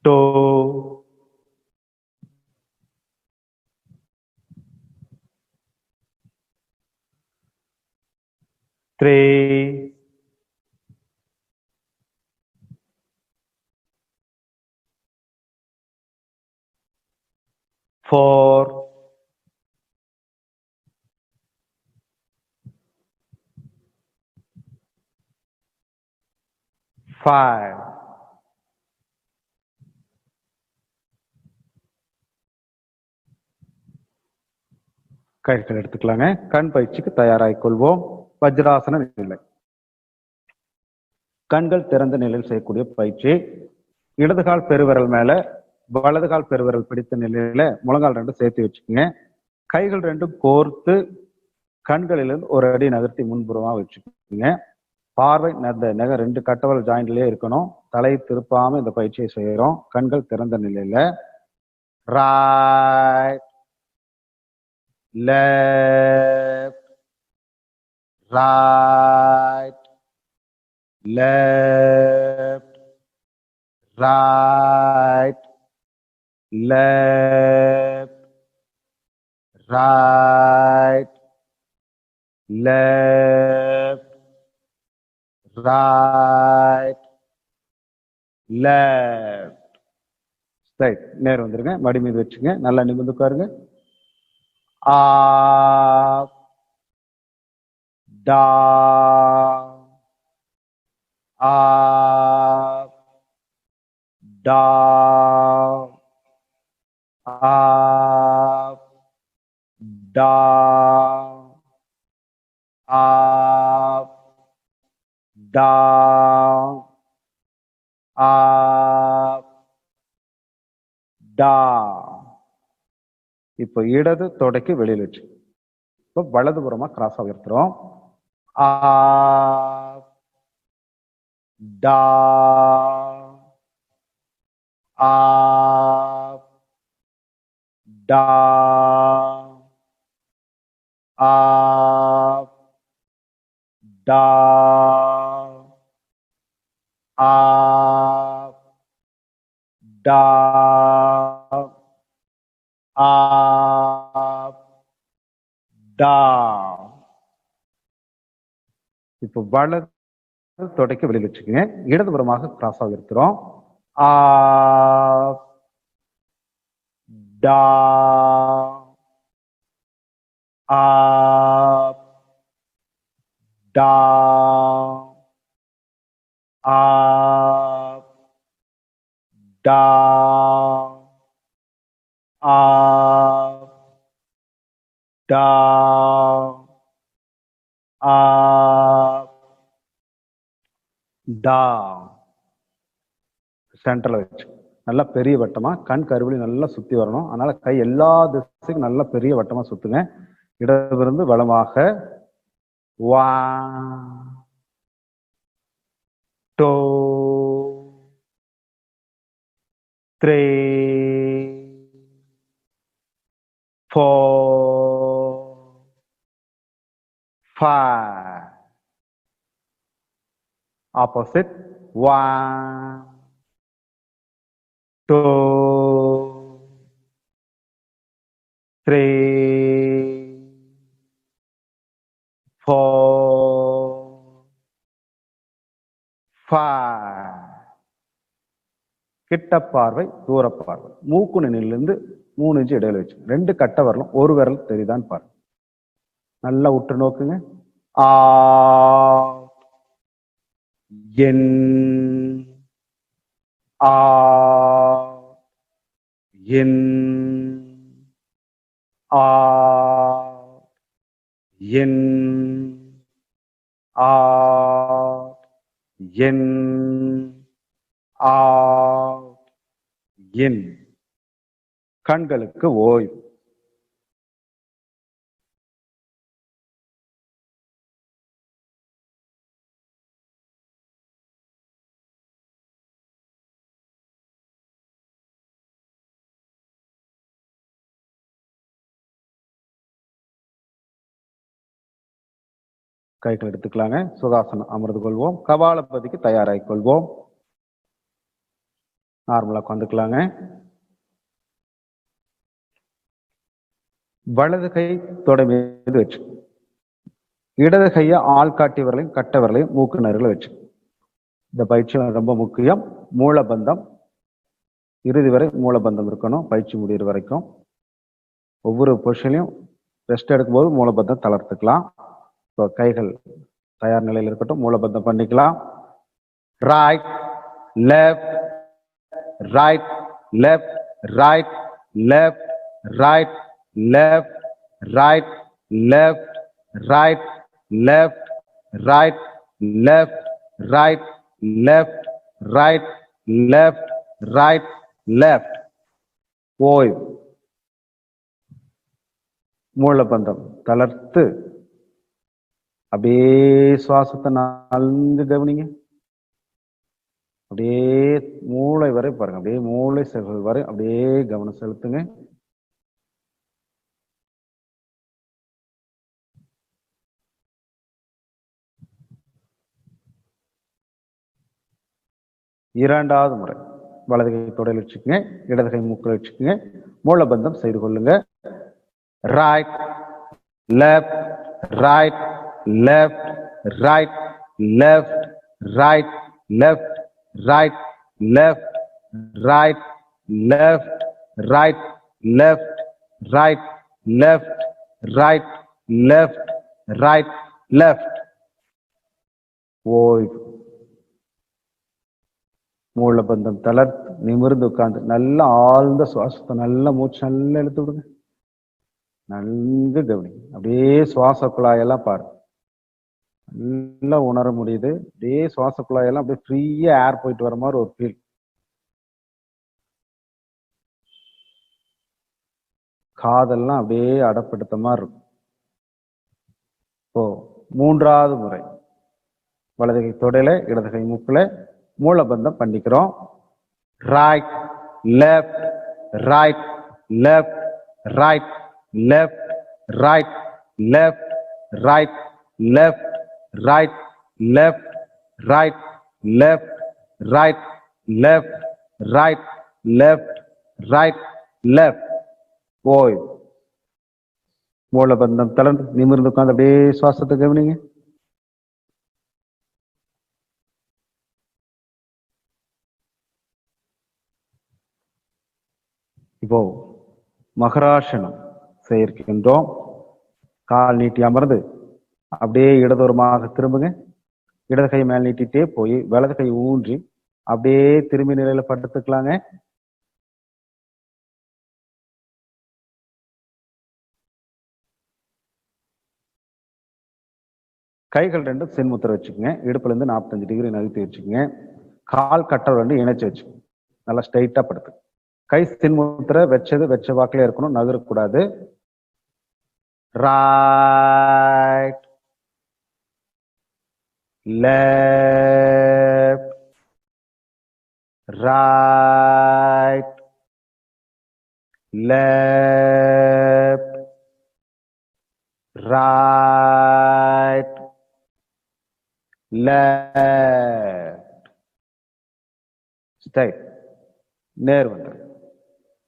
2 3 4 5 கைகள் எடுத்துக்கலாங்க. கண் பயிற்சிக்கு தயாராகிக் கொள்வோம். வஜ்ராசன நிலை. கண்கள் திறந்த நிலையில் செய்யக்கூடிய பயிற்சி. இடது கால் பெருவிரல் மேல வலது கால் பெருவிரல் பிடித்த நிலையில முழங்கால் ரெண்டு சேர்த்து வச்சுக்கோங்க. கைகள் ரெண்டும் கோர்த்து கண்களிலிருந்து ஒரு அடி நகர்த்தி முன்புறமா வச்சுக்கோங்க. பார்வை இந்த நகை 2 கட்டவல் ஜாயிண்ட்லயே இருக்கணும். தலை திருப்பாம இந்த பயிற்சியை செய்யறோம். கண்கள் திறந்த நிலையில. Right, left, right, left, right, left, right, left, right, left. Right. நேரம் வந்துருங்க. மடி மீது வச்சுங்க. நல்லா நிமிர்ந்து உட்காருங்க. Up, down, up, down, up, down, up, down, up, down. இப்போ இடது தொடைக்கு வெளியில் வச்சு இப்போ வலதுபுறமா cross உயர்த்துறோம். Up, down, up, down, up, down, up, down, up, down. இப்போ வலது தொடைக்கு வெளியில் வச்சுக்கோங்க. இடதுபுறமாக cross உயர்த்துறோம். Up, down, up, down, up, down, up, down, up, down. சென்டர்ல வச்சு நல்லா பெரிய வட்டமா கண் கருவிழி நல்லா சுத்தி வரணும். அதனால கை எல்லா திசைக்கும் நல்லா பெரிய வட்டமா சுத்துங்க. இடமிருந்து வலமாக 1, 2, 3, 4, 5. Opposite 1, 2, 3, 4, 5. கிட்ட பார்வை, தூர பார்வை. மூக்கு நுனியிலிருந்து 3 இன்ச்சு இடையில வச்சு 2 கட்டை வரலாம். ஒரு விரல் தெரியுதான்னு பாருங்க. நல்லா உற்று நோக்குங்க. Out, in, out, in, out, in, out, in, out, in. கண்களுக்கு ஓய்வு. கைகள் எடுத்துக்கலாங்க. சுகாசனம் அமர்ந்து கொள்வோம். கபாலபதிக்கு தயாராகிக் கொள்வோம். நார்மலா உட்காந்துக்கலாங்க. வலது கை தொடை மீது வச்சு இடது கையை ஆள்காட்டி விரலையும் கட்ட விரலையும் மூக்கு நறுகளை வச்சு இந்த பயிற்சி ரொம்ப முக்கியம். மூலபந்தம் இறுதி வரை மூலபந்தம் இருக்கணும். பயிற்சி முடிகிற வரைக்கும் ஒவ்வொரு பொசிஷன்லையும் ரெஸ்ட் எடுக்கும்போது மூலபந்தம் தளர்த்துக்கலாம். இப்போ கைகள் தயார் நிலையில் இருக்கட்டும். மூலபந்தம் பண்ணிக்கலாம். Right, left, right, left, right, left, right, left, right, left, right, left, right, left, right, left, right, left, right, left. ஓய்வு. மூலபந்தம் தளர்த்து அப்படியே சுவாசத்தை நன்கு கவனிங்க. அப்படியே மூளை வரை பாருங்க, அப்படியே மூளை செல்கள் வரை அப்படியே கவனம் செலுத்துங்க. இரண்டாவது முறை வலது கை தொடையில் வச்சுக்கோங்க, இடது கை மூக்கில் வச்சுக்கோங்க, மூலபந்தம் செய்து கொள்ளுங்க. Right left right left right left right left right left right left right left right left right left right left. ஓய்வு. மூலபந்தம் தளர்த்து நிமிர்ந்து உட்கார்ந்து நல்லா ஆழ்ந்த சுவாசத்தை நல்லா மூச்சு நல்லா இழுத்து விடுங்க. நன்கு கவனிங்க. அப்படியே சுவாச குழாயெல்லாம் பாருங்க, நல்லா உணர முடியுது. அப்படியே சுவாச குழாயெல்லாம் அப்படியே ஃப்ரீயா ஏர் போயிட்டு வர மாதிரி ஒரு ஃபீல். காதெல்லாம் அப்படியே அடப்படுத்த மாதிரி இருக்கும். இப்போ மூன்றாவது முறை வலது கை தொடையில இடது கை மூக்குல மூலபந்தம் பண்ணிக்கிறோம். Right left right left right left right left right left right left right left right left right left right left. ஓய்வு. மூலபந்தம் தளர்ந்து நிமிர்ந்து உட்கார்ந்து அப்படியே சுவாசத்தை கவனிங்க. இப்போ மகராசனம் செய்கின்றோம். கால் நீட்டி அமர்ந்து அப்படியே இடதுபுறமாக திரும்புங்க. இடது கை மேல் நீட்டிட்டே போய் வலது கை ஊன்றி அப்படியே திரும்பி நிலையில படுத்துக்கலாங்க. கைகள் ரெண்டும் சென்முத்திரை வச்சுக்கோங்க. இடுப்புல இருந்து 45 டிகிரி நகர்த்தி வச்சுக்கோங்க. கால் கட்டை ரெண்டு இணைச்சு வச்சுக்கோங்க. நல்லா ஸ்ட்ரைட்டா படுத்து. கை சென்முத்திரை வச்ச வாக்கிலே இருக்கணும், நகரக்கூடாது. Right left right left right left. Straight. நேர் வந்துடும்.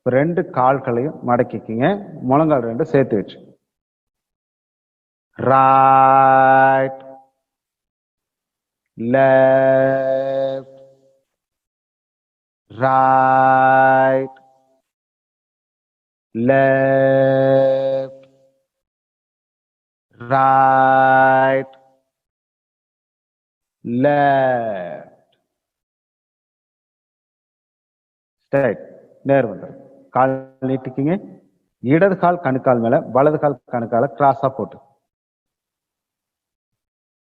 ரெண்டு கால்களையும் மடக்கிக்கிங்க. முழங்கால் ரெண்டு சேர்த்து வச்சு right left right left right left. Straight. நேர் வந்துடும். கால் நீட்டிக்கிங்க. இடது கால் கணுக்கால் மேல வலது கால் கணுக்கால கிராஸா போட்டு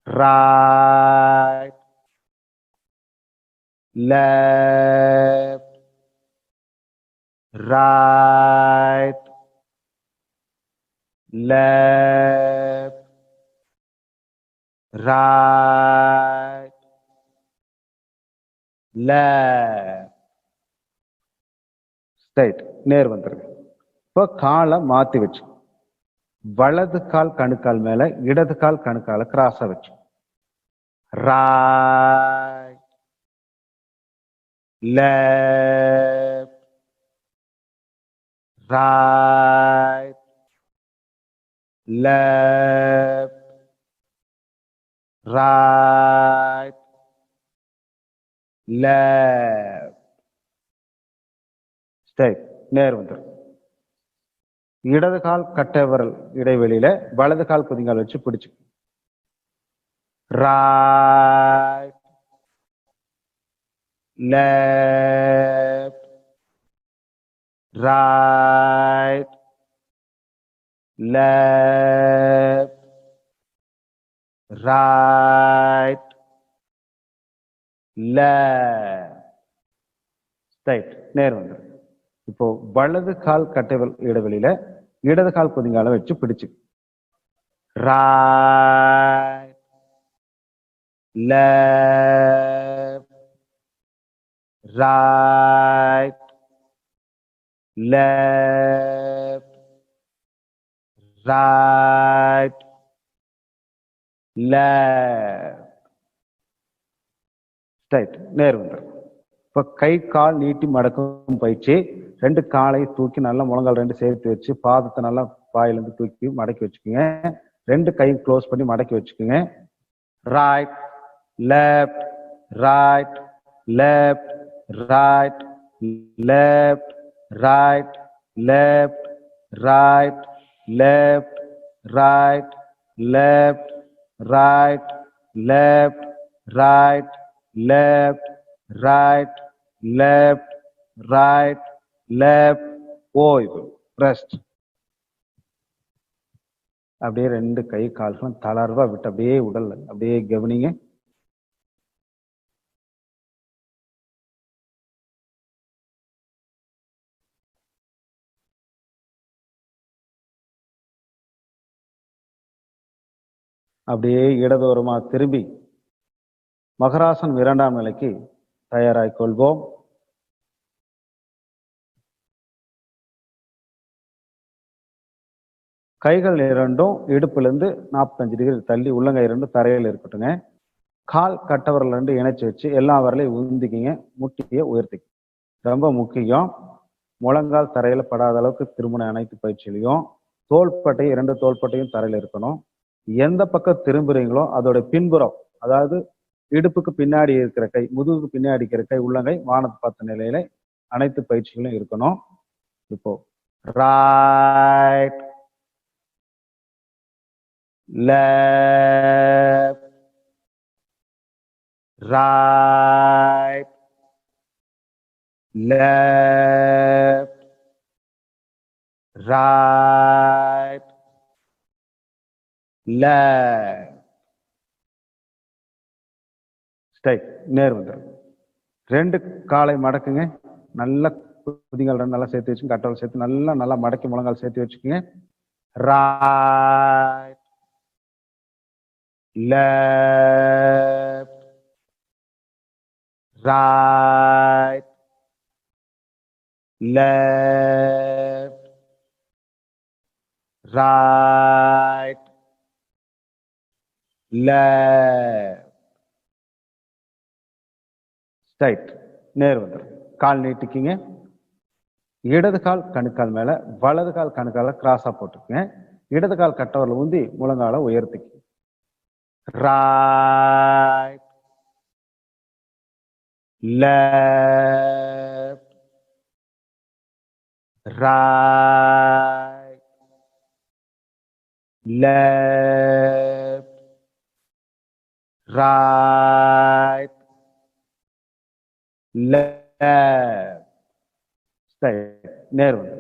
right left right left right left. Straight. நேர் வந்துருங்க. இப்போ காலை மாத்தி வச்சு வலது கால் கணுக்கால் மேல இடது கால் கணுக்கால கிராஸா வச்சு right left right left right left. Straight. நேர் வந்துடும். இடது கால் கட்டை விரல் இடைவெளியில வலது கால் குதிங்கால் வச்சு பிடிச்சு right left right left right left. Straight. நேர் வந்துடும். இப்போ வலது கால் கட்டை விரல் இடைவெளியில இடது கால் குதிங்கால வச்சு பிடிச்சு right left right left, right, left, straight. நேர் வந்துடும். இப்போ கை கால் நீட்டி மடக்கும் பயிற்சி. ரெண்டு காலை தூக்கி நல்லா முழங்கால் ரெண்டு சேர்த்து வச்சு பாதத்தை நல்லா வாயிலிருந்து தூக்கி மடக்கி வச்சுக்கோங்க. ரெண்டு கையும் க்ளோஸ் பண்ணி மடக்கி வச்சுக்கோங்க. Right left right left right left right left right left right left right left right left right left right left ஓய்வு ரெஸ்ட். அப்படியே ரெண்டு கை கால்களும் தளர்வா விட்டு அப்படியே உடல் அப்படியே கவனிங்க. அப்படியே இடதோரமா திரும்பி மகராசன் 2ஆம் நிலைக்கு தயாராய் கொள்வோம். கைகள் இரண்டும் இடுப்புலேருந்து 45 டிகிரி தள்ளி உள்ளங்கை இரண்டும் தரையில் இருக்கட்டுங்க. கால் கட்டவரில் ரெண்டு இணைச்சி வச்சு எல்லா வரலையும் உந்திக்கிங்க. முட்டியை உயர்த்திக்க. ரொம்ப முக்கியம், முழங்கால் தரையில் படாத அளவுக்கு திரும்பின அனைத்து பயிற்சியிலையும் தோள்பட்டை இரண்டு தோள்பட்டையும் தரையில் இருக்கணும். எந்த பக்கம் திரும்புறீங்களோ அதோட பின்புறம், அதாவது இடுப்புக்கு பின்னாடி இருக்கிற கை, முதுகுக்கு பின்னாடி இருக்கிற கை, உள்ளங்கை வானத்தை பார்த்த நிலையில அனைத்து பயிற்சிகளும் இருக்கணும். இப்போ right left right left right left straight நேர் வந்துடும். ரெண்டு காலை மடக்குங்க. நல்ல குதிங்கால் ரெண்டு நல்லா சேர்த்து வச்சுங்க. கட்டவல் சேர்த்து நல்லா மடக்கி முழங்கால் சேர்த்து வச்சுக்கோங்க. Right left right left right left straight நேர் வந்துடும். கால் நீட்டிக்கிங்க. இடது கால் கணுக்கால் மேல, வலது கால் கணுக்கால கிராஸா போட்டுக்குங்க. இடது கால் கட்டவரில் ஊந்தி முழங்கால உயர்த்திக்கு. Right left right left right left straight நேர் வந்து.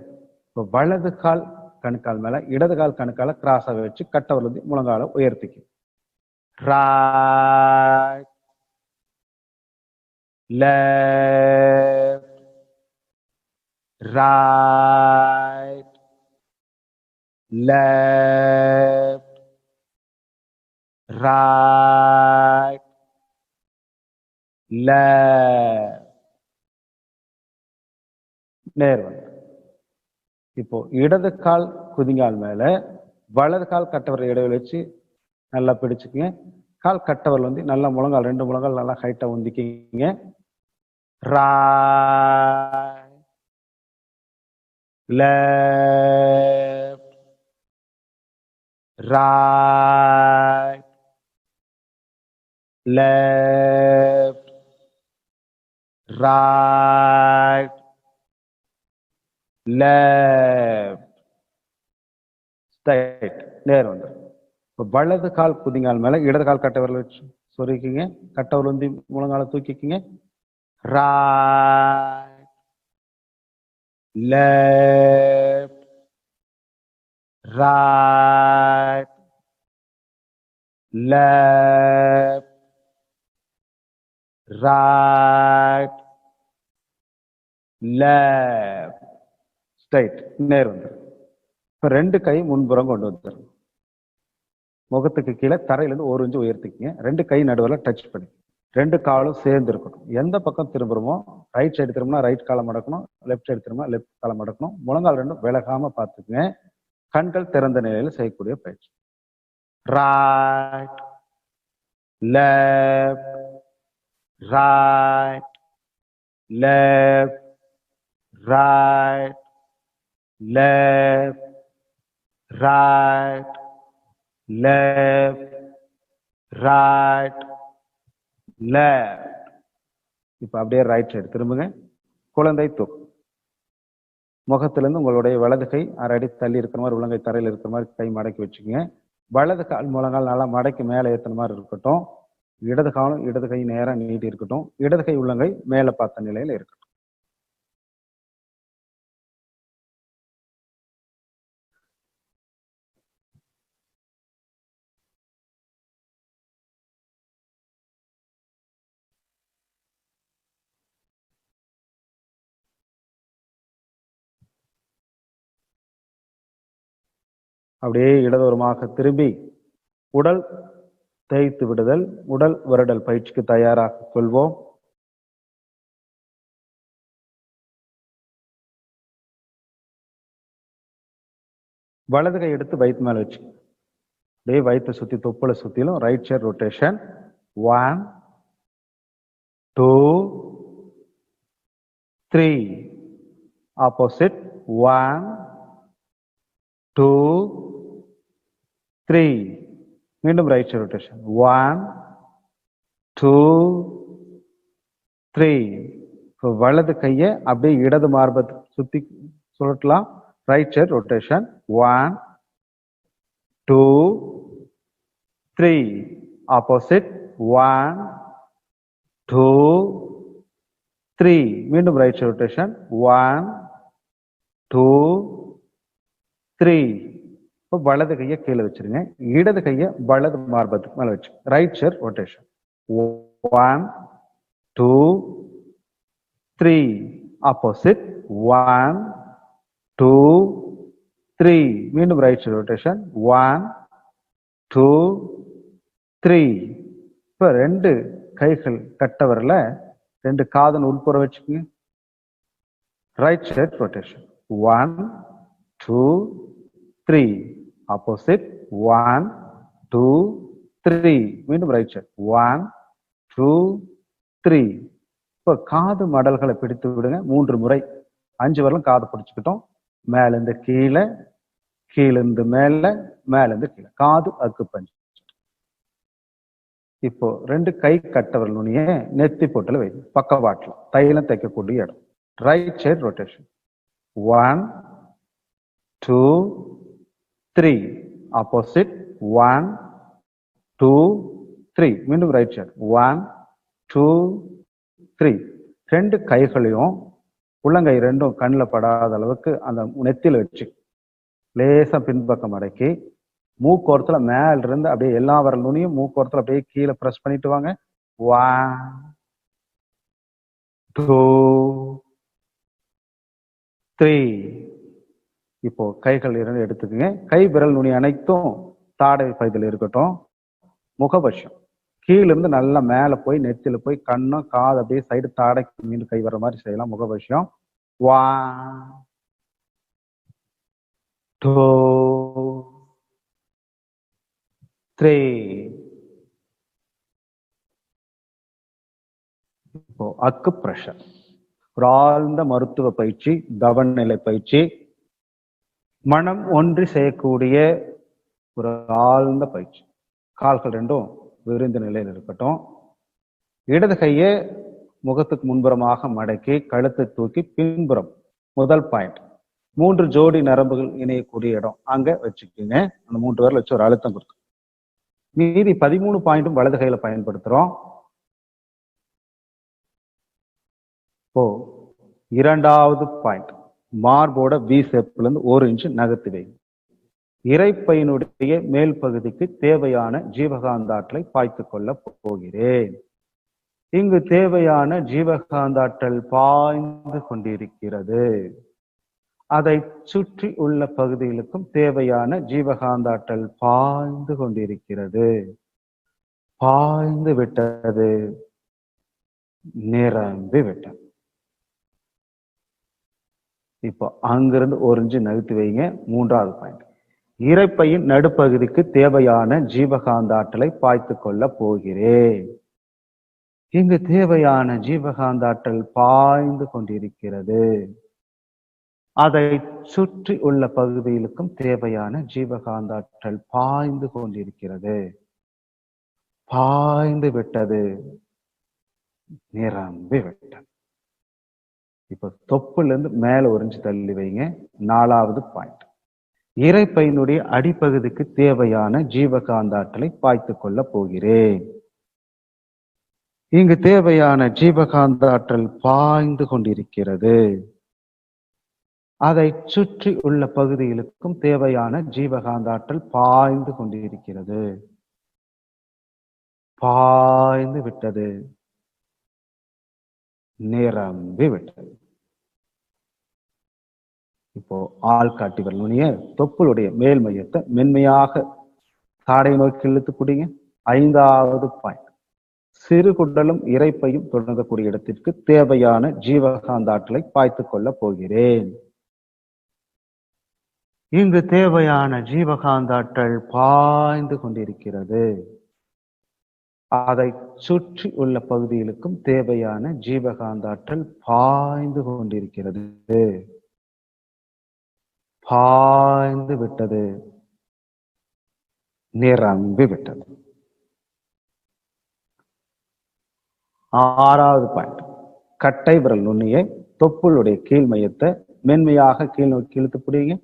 இப்போ வலது கால் கணுக்கால் மேல, இடது கால் கணுக்கால கிராஸா வச்சு கட்டவரில் ஊந்தி முழங்கால உயர்த்திக்கு. Right left right left right left நேர் வந்து. இப்போ இடது கால் குதிங்கால் மேல, வலது கால் கட்டவரை இடைவெளி வச்சு நல்லா பிடிச்சுக்குங்க. கால் கட்டவரில் வந்து நல்லா முழங்கால் ரெண்டு முழங்கால் நல்லா ஹைட்டா உந்திக்கிங்க. right left right left right left straight நேர் வந்து. இப்போ வலது கால் குதிங்கால் மேல, இடது கால் கட்டவரில் வச்சு சொருக்கிங்க. கட்டவரில் வந்து முழங்கால தூக்கிக்கிங்க. right left right left right left straight நேர் வந்து. இப்ப 2 கை முன்புறம் கொண்டு வந்துருங்க. முகத்துக்கு கீழே தரையிலிருந்து 1 இன்ச்சு உயர்த்திக்கிங்க. 2 கை நடுவில் டச் பண்ணி 2 காலும் சேர்ந்து இருக்கணும். எந்த பக்கம் திரும்புறோமோ ரைட் சைடு திரும்பினா ரைட் காலை மடக்கணும், லெஃப்ட் சைடு திரும்பினா லெஃப்ட் காலை மடக்கணும். முழங்கால் ரெண்டும் விலகாம பார்த்துக்குங்க. கண்கள் திறந்த நிலையில செய்யக்கூடிய பயிற்சி. Right left right left, right, left, right, left, right, left. இப்ப அப்படியே ரைட் சைடு திரும்புங்க. குழந்தை தூக்கு. முகத்திலிருந்து உங்களுடைய வலது கை 1/2 அடி தள்ளி இருக்கிற மாதிரி, உள்ளங்கை தரையில் இருக்கிற மாதிரி கை மடக்கி வச்சுக்கோங்க. வலது கால் முழங்கால் நல்லா மடக்கி மேலே ஏற்றுன மாதிரி இருக்கட்டும். இடது காலம் இடது கை நேரம் நீட்டி இருக்கட்டும். இடது கை உள்ளங்கை மேல பார்த்த நிலையில இருக்கட்டும். அப்படியே இடதுபுறமாக திரும்பி உடல் தேய்த்து விடுதல், உடல் வருடல் பயிற்சிக்கு தயாராக கொள்வோம். வலது கை எடுத்து வயிற்று மேல வச்சு அப்படியே வயிற்றை சுத்தி தொப்புளை சுத்திலும் ரைட் சைடு ரொட்டேஷன். 1 2 3 ஆப்போசிட். 1 2 3 மீண்டும் ரைட் சைடு ரொட்டேஷன். 1 2 3. வலது கையை அப்படியே இடது மார்பத்தை சுத்தி சுழட்டலாம். Right side rotation. 1 2 3 ஆப்போசிட். 1 2 3 மீண்டும் ரைட் சைடு ரொட்டேஷன். 1 2 3. இப்போ வலது கையை கீழே வச்சிருங்க. இடது கையை வலது மார்பத்துக்கு மேல வச்சு ரைட் சைடு ரொட்டேஷன். 1 2 3 ஆப்போசிட். 1 2 3 மீண்டும் ரைட் சைடு ரொட்டேஷன். 1 2 3. இப்போ 2 கைகள் கட்டவரில் 2 காதன் உள்புற வச்சுக்கோங்க. Right side rotation. 1 2 3 ஆப்போசிட். 1 2 3 மீண்டும் ரைட் சைடு. 1 2 3. இப்போ காது மடல்களை பிடித்து விடுங்க 3 முறை. 5 வரலும் காது பிடிச்சுக்கிட்டோம். மேலிருந்து கீழே, கீழிருந்து மேல, மேலிருந்து கீழே. காது அக்குப்பஞ்சு. இப்போ 2 கை கட்டவர்கள் நுனிய நெத்தி போட்டுல வைங்க. பக்கவாட்டில் தைலம் தைக்கக்கூடிய இடம். Right side rotation. 1 2 3 ஆப்போசிட். 1 2 3 மீண்டும் ரைட் சைடு. 1 2 3. 2 கைகளையும் உள்ளங்கை ரெண்டும் கண்ணில் படாத அளவுக்கு அந்த நெத்தியில வச்சு லேசா பின்பக்கம் அடக்கி மூக்கோரத்துல மேல இருந்து அப்படியே எல்லா வரல் நுனியும் மூக்கோரத்துல அப்படியே கீழே பிரஸ் பண்ணிட்டு வாங்க. 1 2 3. இப்போ கைகள் 2 எடுத்துக்கங்க. கை விரல் நுனி அனைத்தும் தாடை பகுதியில் இருக்கட்டும். முகவசம் கீழிருந்து நல்லா மேல போய் நெத்தியில போய் கண்ணும் காது அப்படியே சைடு தாடைக்கு மீண்டும் கை வர்ற மாதிரி செய்யலாம். முகவசம். 1 2 3. இப்போ அக்கு பிரஷர் ஒரு ஆழ்ந்த மருத்துவ பயிற்சி, தவநிலை பயிற்சி, மனம் ஒன்றி செய்யக்கூடிய ஒரு ஆழ்ந்த பயிற்சி. கால்கள் ரெண்டும் விரிந்த நிலையில் இருக்கட்டும். இடது கையை முகத்துக்கு முன்புறமாக மடக்கி கழுத்தை தூக்கி பின்புறம் முதல் பாயிண்ட் 3 ஜோடி நரம்புகள் இணையக்கூடிய இடம் அங்க வச்சுக்கோங்க. அந்த 3 பேர்ல வச்சு ஒரு அழுத்தம் கொடுக்கும். மீதி 13 பாயிண்ட்டும் வலது கையில பயன்படுத்துறோம். இப்போ 2வது பாயிண்ட் மார்போட வி ஷேப்ல இருந்து 1 இன்ச் நகர்த்தி வைங்க. இறைப்பையினுடைய மேல் பகுதிக்கு தேவையான ஜீவகாந்த ஆற்றலை பாய்த்து கொள்ள போகிறேன். இங்கு தேவையான ஜீவகாந்த ஆற்றல் பாய்ந்து கொண்டிருக்கிறது. அதை சுற்றி உள்ள பகுதிகளுக்கும் தேவையான ஜீவகாந்த ஆற்றல் பாய்ந்து கொண்டிருக்கிறது. பாய்ந்து விட்டது, நிரம்பி விட்டது. இப்போ அங்கிருந்து ஒரு இன்ச்சு நகர்த்தி வைங்க. 3வது பாயிண்ட், இரைப்பையின் நடுப்பகுதிக்கு தேவையான ஜீவகாந்த ஆற்றலை பாய்த்து கொள்ள போகிறேன். இங்கு தேவையான ஜீவகாந்த ஆற்றல் பாய்ந்து கொண்டிருக்கிறது. அதை சுற்றி உள்ள பகுதிகளுக்கும் தேவையான ஜீவகாந்த ஆற்றல் பாய்ந்து கொண்டிருக்கிறது. பாய்ந்து விட்டது, நிரம்பி விட்டது. இப்ப தொப்புல இருந்து மேல ஒரு இன்ச்சு தள்ளி வைங்க. 4வது பாயிண்ட், இரைப்பையினுடைய அடிப்பகுதிக்கு தேவையான ஜீவகாந்த ஆற்றலை பாய்த்து கொள்ள போகிறேன். இங்கு தேவையான ஜீவகாந்த ஆற்றல் பாய்ந்து கொண்டிருக்கிறது. அதை சுற்றி உள்ள பகுதிகளுக்கும் தேவையான ஜீவகாந்த ஆற்றல் பாய்ந்து கொண்டிருக்கிறது. பாய்ந்து விட்டது, நிரம்பி விட்டது. இப்போ ஆள்காட்டி விரல் நுனிய தொப்புளுடைய மேல் மையத்தை மென்மையாக தாடை நோக்கி இழுத்து பிடிங்க. 5வது பாயிண்ட், சிறு குடலும் இரைப்பையும் தொடங்கக்கூடிய இடத்திற்கு தேவையான ஜீவகாந்த ஆற்றலை பாய்த்து கொள்ள போகிறேன். இங்கு தேவையான ஜீவகாந்த ஆற்றல் பாய்ந்து கொண்டிருக்கிறது. அதை சுற்றி உள்ள பகுதிகளுக்கும் தேவையான ஜீவகாந்த ஆற்றல் பாய்ந்து கொண்டிருக்கிறது. பாய்ந்து விட்டது, நிரம்பி விட்டது. 6வது பாயிண்ட், கட்டை விரல் நுண்ணியை தொப்புளுடைய கீழ் மையத்தை மென்மையாக கீழ் நோக்கி இழுத்து பிடிங்க.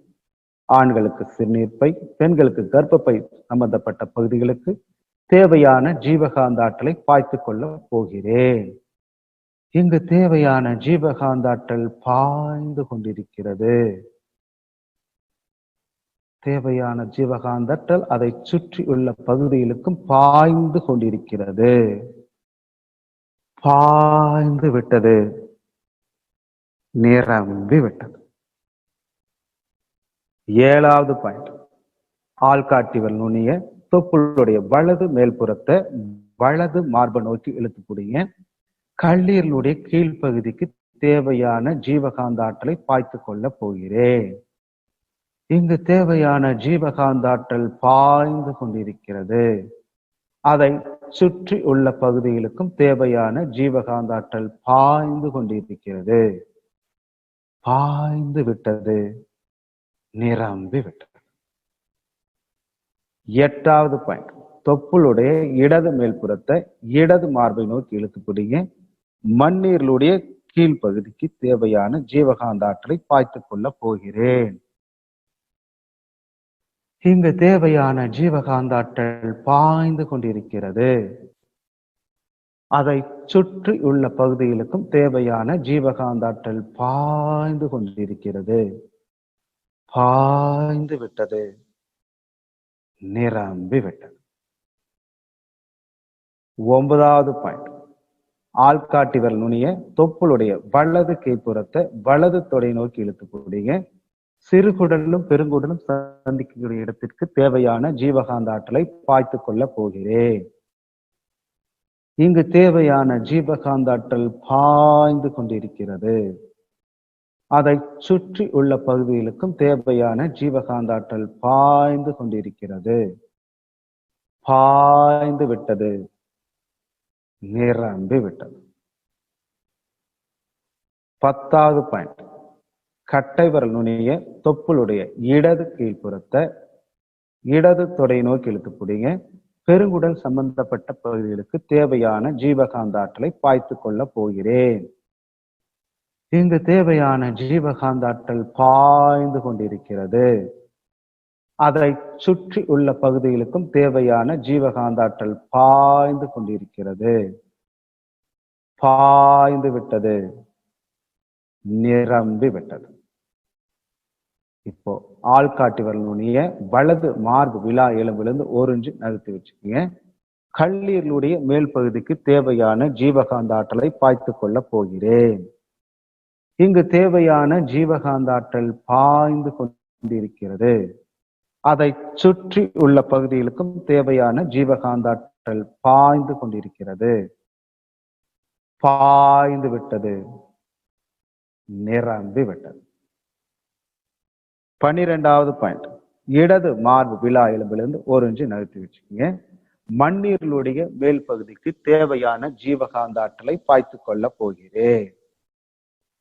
ஆண்களுக்கு சிறுநீர்ப்பை, பெண்களுக்கு கர்ப்பப்பை சம்பந்தப்பட்ட பகுதிகளுக்கு தேவையான ஜீவகாந்த ஆற்றலை பாய்த்து கொள்ள போகிறேன். இங்கு தேவையான ஜீவகாந்த ஆற்றல் பாய்ந்து கொண்டிருக்கிறது. தேவையான ஜீவகாந்த ஆற்றல் அதை சுற்றி உள்ள பகுதிகளுக்கும் பாய்ந்து கொண்டிருக்கிறது. பாய்ந்து விட்டது, நிரம்பி விட்டது. 7வது பாயிண்ட், ஆள்காட்டி விரல் நுனிய தொப்புளுடைய வலது மேல்புறத்தை வலது மார்பை நோக்கி இழுத்து பிடிங்க. கல்லீரலுடைய கீழ்ப்பகுதிக்கு தேவையான ஜீவகாந்த ஆற்றலை பாய்த்து கொள்ள போகிறேன். இங்கு தேவையான ஜீவகாந்த ஆற்றல் பாய்ந்து கொண்டிருக்கிறது. அதை சுற்றி உள்ள பகுதிகளுக்கும் தேவையான ஜீவகாந்த ஆற்றல் பாய்ந்து கொண்டிருக்கிறது. பாய்ந்து விட்டது, நிரம்பி விட்டது. 8வது பாயிண்ட், தொப்புளுடைய இடது மேல்புறத்தை இடது மார்பை நோக்கி இழுத்து பிடிங்க. மண்ணீரலுடைய கீழ்ப்பகுதிக்கு தேவையான ஜீவகாந்த ஆற்றலை பாய்த்து கொள்ள போகிறேன். இங்கு தேவையான ஜீவகாந்த ஆற்றல் பாய்ந்து கொண்டிருக்கிறது. அதை சுற்றி உள்ள பகுதிகளுக்கும் தேவையான ஜீவகாந்த ஆற்றல் பாய்ந்து கொண்டிருக்கிறது. பாய்ந்து விட்டது, நிரம்பி விட்டது. 9வது பாயிண்ட், ஆள்காட்டி விரல் நுனிய தொப்புளுடைய வலது கைப்புறத்தை வலது தொடை நோக்கி இழுத்து பிடிங்க. சிறுகுடலும் பெருங்குடலும் சந்திக்கக்கூடிய இடத்திற்கு தேவையான ஜீவகாந்த ஆற்றலை பாய்த்து கொள்ள போகிறேன். இங்கு தேவையான ஜீவகாந்த ஆற்றல் பாய்ந்து கொண்டிருக்கிறது. அதை சுற்றி உள்ள பகுதிகளுக்கும் தேவையான ஜீவகாந்த ஆற்றல் பாய்ந்து கொண்டிருக்கிறது. பாய்ந்து விட்டது, நிரம்பி விட்டது. 10வது பாயிண்ட், கட்டை விரல் நுனிய தொப்புளுடைய இடது கீழ்ப்புறத்தை இடது தொடை நோக்கி இழுத்து பிடிங்க. பெருங்குடல் சம்பந்தப்பட்ட பகுதிகளுக்கு தேவையான ஜீவகாந்த ஆற்றலை பாய்த்து கொள்ள போகிறேன். இங்கு தேவையான ஜீவகாந்த ஆற்றல் பாய்ந்து கொண்டிருக்கிறது. அதை சுற்றி உள்ள பகுதிகளுக்கும் தேவையான ஜீவகாந்த ஆற்றல் பாய்ந்து கொண்டிருக்கிறது. பாய்ந்து விட்டது, நிரம்பி விட்டது. இப்போ ஆள்காட்டி விரல் நுனிய வலது மார்பு விலா எலும்பிலிருந்து 1 இன்ச்சு நகர்த்தி வச்சுக்கோங்க. கல்லீரலுடைய மேல் பகுதிக்கு தேவையான ஜீவகாந்த ஆற்றலை பாய்த்து கொள்ள போகிறேன். இங்கு தேவையான ஜீவகாந்த ஆற்றல் பாய்ந்து கொண்டிருக்கிறது. அதை சுற்றி உள்ள பகுதிகளுக்கும் தேவையான ஜீவகாந்த ஆற்றல் பாய்ந்து கொண்டிருக்கிறது. பாய்ந்து விட்டது, நிரம்பி விட்டது. 12வது பாயிண்ட், இடது மார்பு விலா எலும்பிலிருந்து 1 இன்ச்சு நகர்த்தி வச்சுக்கோங்க. மண்ணீரலுடைய மேல் பகுதிக்கு தேவையான ஜீவகாந்த ஆற்றலை பாய்த்து கொள்ள போகிறேன்.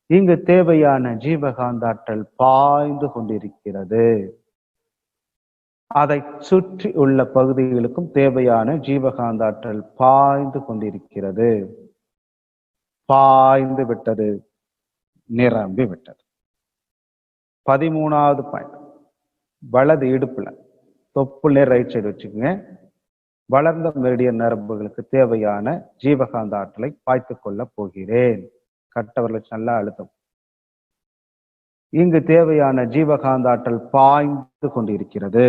இங்கு தேவையான ஜீவகாந்த ஆற்றல் பாய்ந்து கொண்டிருக்கிறது. அதை சுற்றி உள்ள பகுதிகளுக்கும் தேவையான ஜீவகாந்த ஆற்றல் பாய்ந்து கொண்டிருக்கிறது. பாய்ந்து விட்டது, நிரம்பி விட்டது. 13வது பாயிண்ட், வலது இடுப்புல தொப்புல ரைட் சைடு வச்சுக்கோங்க. வளர்ந்த மெரிடியன் நரம்புகளுக்கு தேவையான ஜீவகாந்த ஆற்றலை பாய்த்து கொள்ள போகிறேன். கட்டவர்களை நல்லா அழுத்தம். இங்கு தேவையான ஜீவகாந்த ஆற்றல் பாய்ந்து கொண்டிருக்கிறது.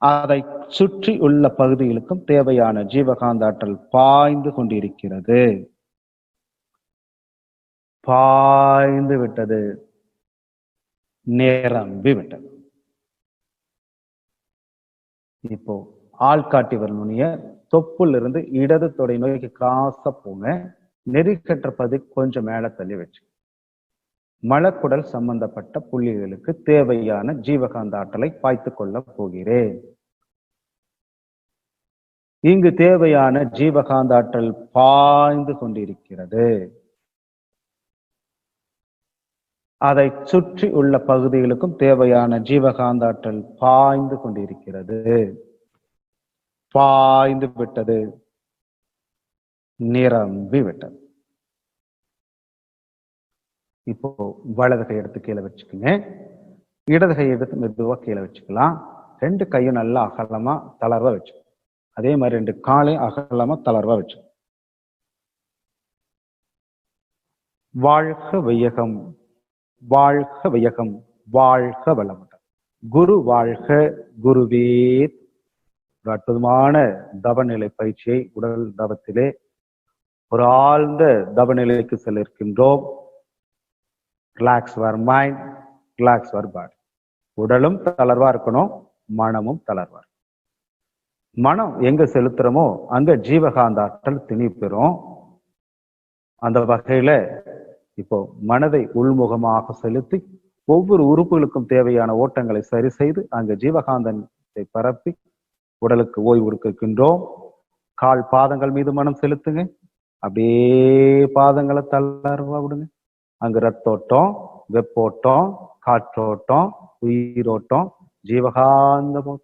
அதை சுற்றி உள்ள பகுதிகளுக்கும் தேவையான ஜீவகாந்த ஆற்றல் பாய்ந்து கொண்டிருக்கிறது. பாய்ந்து விட்டது, நிரம்பி விட்டது. இப்போ ஆள்காட்டி விரல் நுனிய தொப்புல இருந்து இடது தொடை நோக்கி கிராஸா போங்க. நெறிக்கற்ற பகுதி கொஞ்சம் மேல தள்ளி வச்சு மலக்குடல் சம்பந்தப்பட்ட புள்ளிகளுக்கு தேவையான ஜீவகாந்த ஆற்றலை பாய்த்து கொள்ள போகிறேன். இங்கு தேவையான ஜீவகாந்த ஆற்றல் பாய்ந்து கொண்டிருக்கிறது. அதை சுற்றி உள்ள பகுதிகளுக்கும் தேவையான ஜீவகாந்த ஆற்றல் பாய்ந்து கொண்டிருக்கிறது. பாய்ந்து விட்டது, நிரம்பி விட்டது. இப்போ வலது கை எடுத்து கீழே வச்சுக்கோங்க. இடது கை எடுத்து மெதுவா கீழே வச்சுக்கலாம். 2 கையும் நல்லா அகலமா தளர்வா வச்சு, அதே மாதிரி 2 காலையும் அகலமா தளர்வா வச்சு. வாழ்க வையகம், வாழ்க வையகம், வாழ்க வளமுடன். குரு வாழ்க, குருவே. ஒரு அற்புதமான தவநிலை பயிற்சியை உடல் தவத்திலே ஒரு ஆழ்ந்த தவநிலைக்கு செல்ல இருக்கின்றோம். Relax your mind, relax your body. உடலும் தளர்வா இருக்கணும், மனமும் தளர்வா. மனம் எங்க செலுத்துறோமோ அங்க ஜீவகாந்த ஆற்றல் திணி பெறும். அந்த வகையில இப்போ மனதை உள்முகமாக செலுத்தி ஒவ்வொரு உறுப்புகளுக்கும் தேவையான ஓட்டங்களை சரி செய்து அங்க ஜீவகாந்தத்தை பரப்பி உடலுக்கு ஓய்வு கொடுக்கின்றோம். கால் பாதங்கள் மீது மனம் செலுத்துங்க. அப்படியே பாதங்களை தளர்வா விடுங்க. அங்கு ரத்தோட்டம், வெப்போட்டம், காற்றோட்டம், உயிரோட்டம், ஜீவகாந்தம்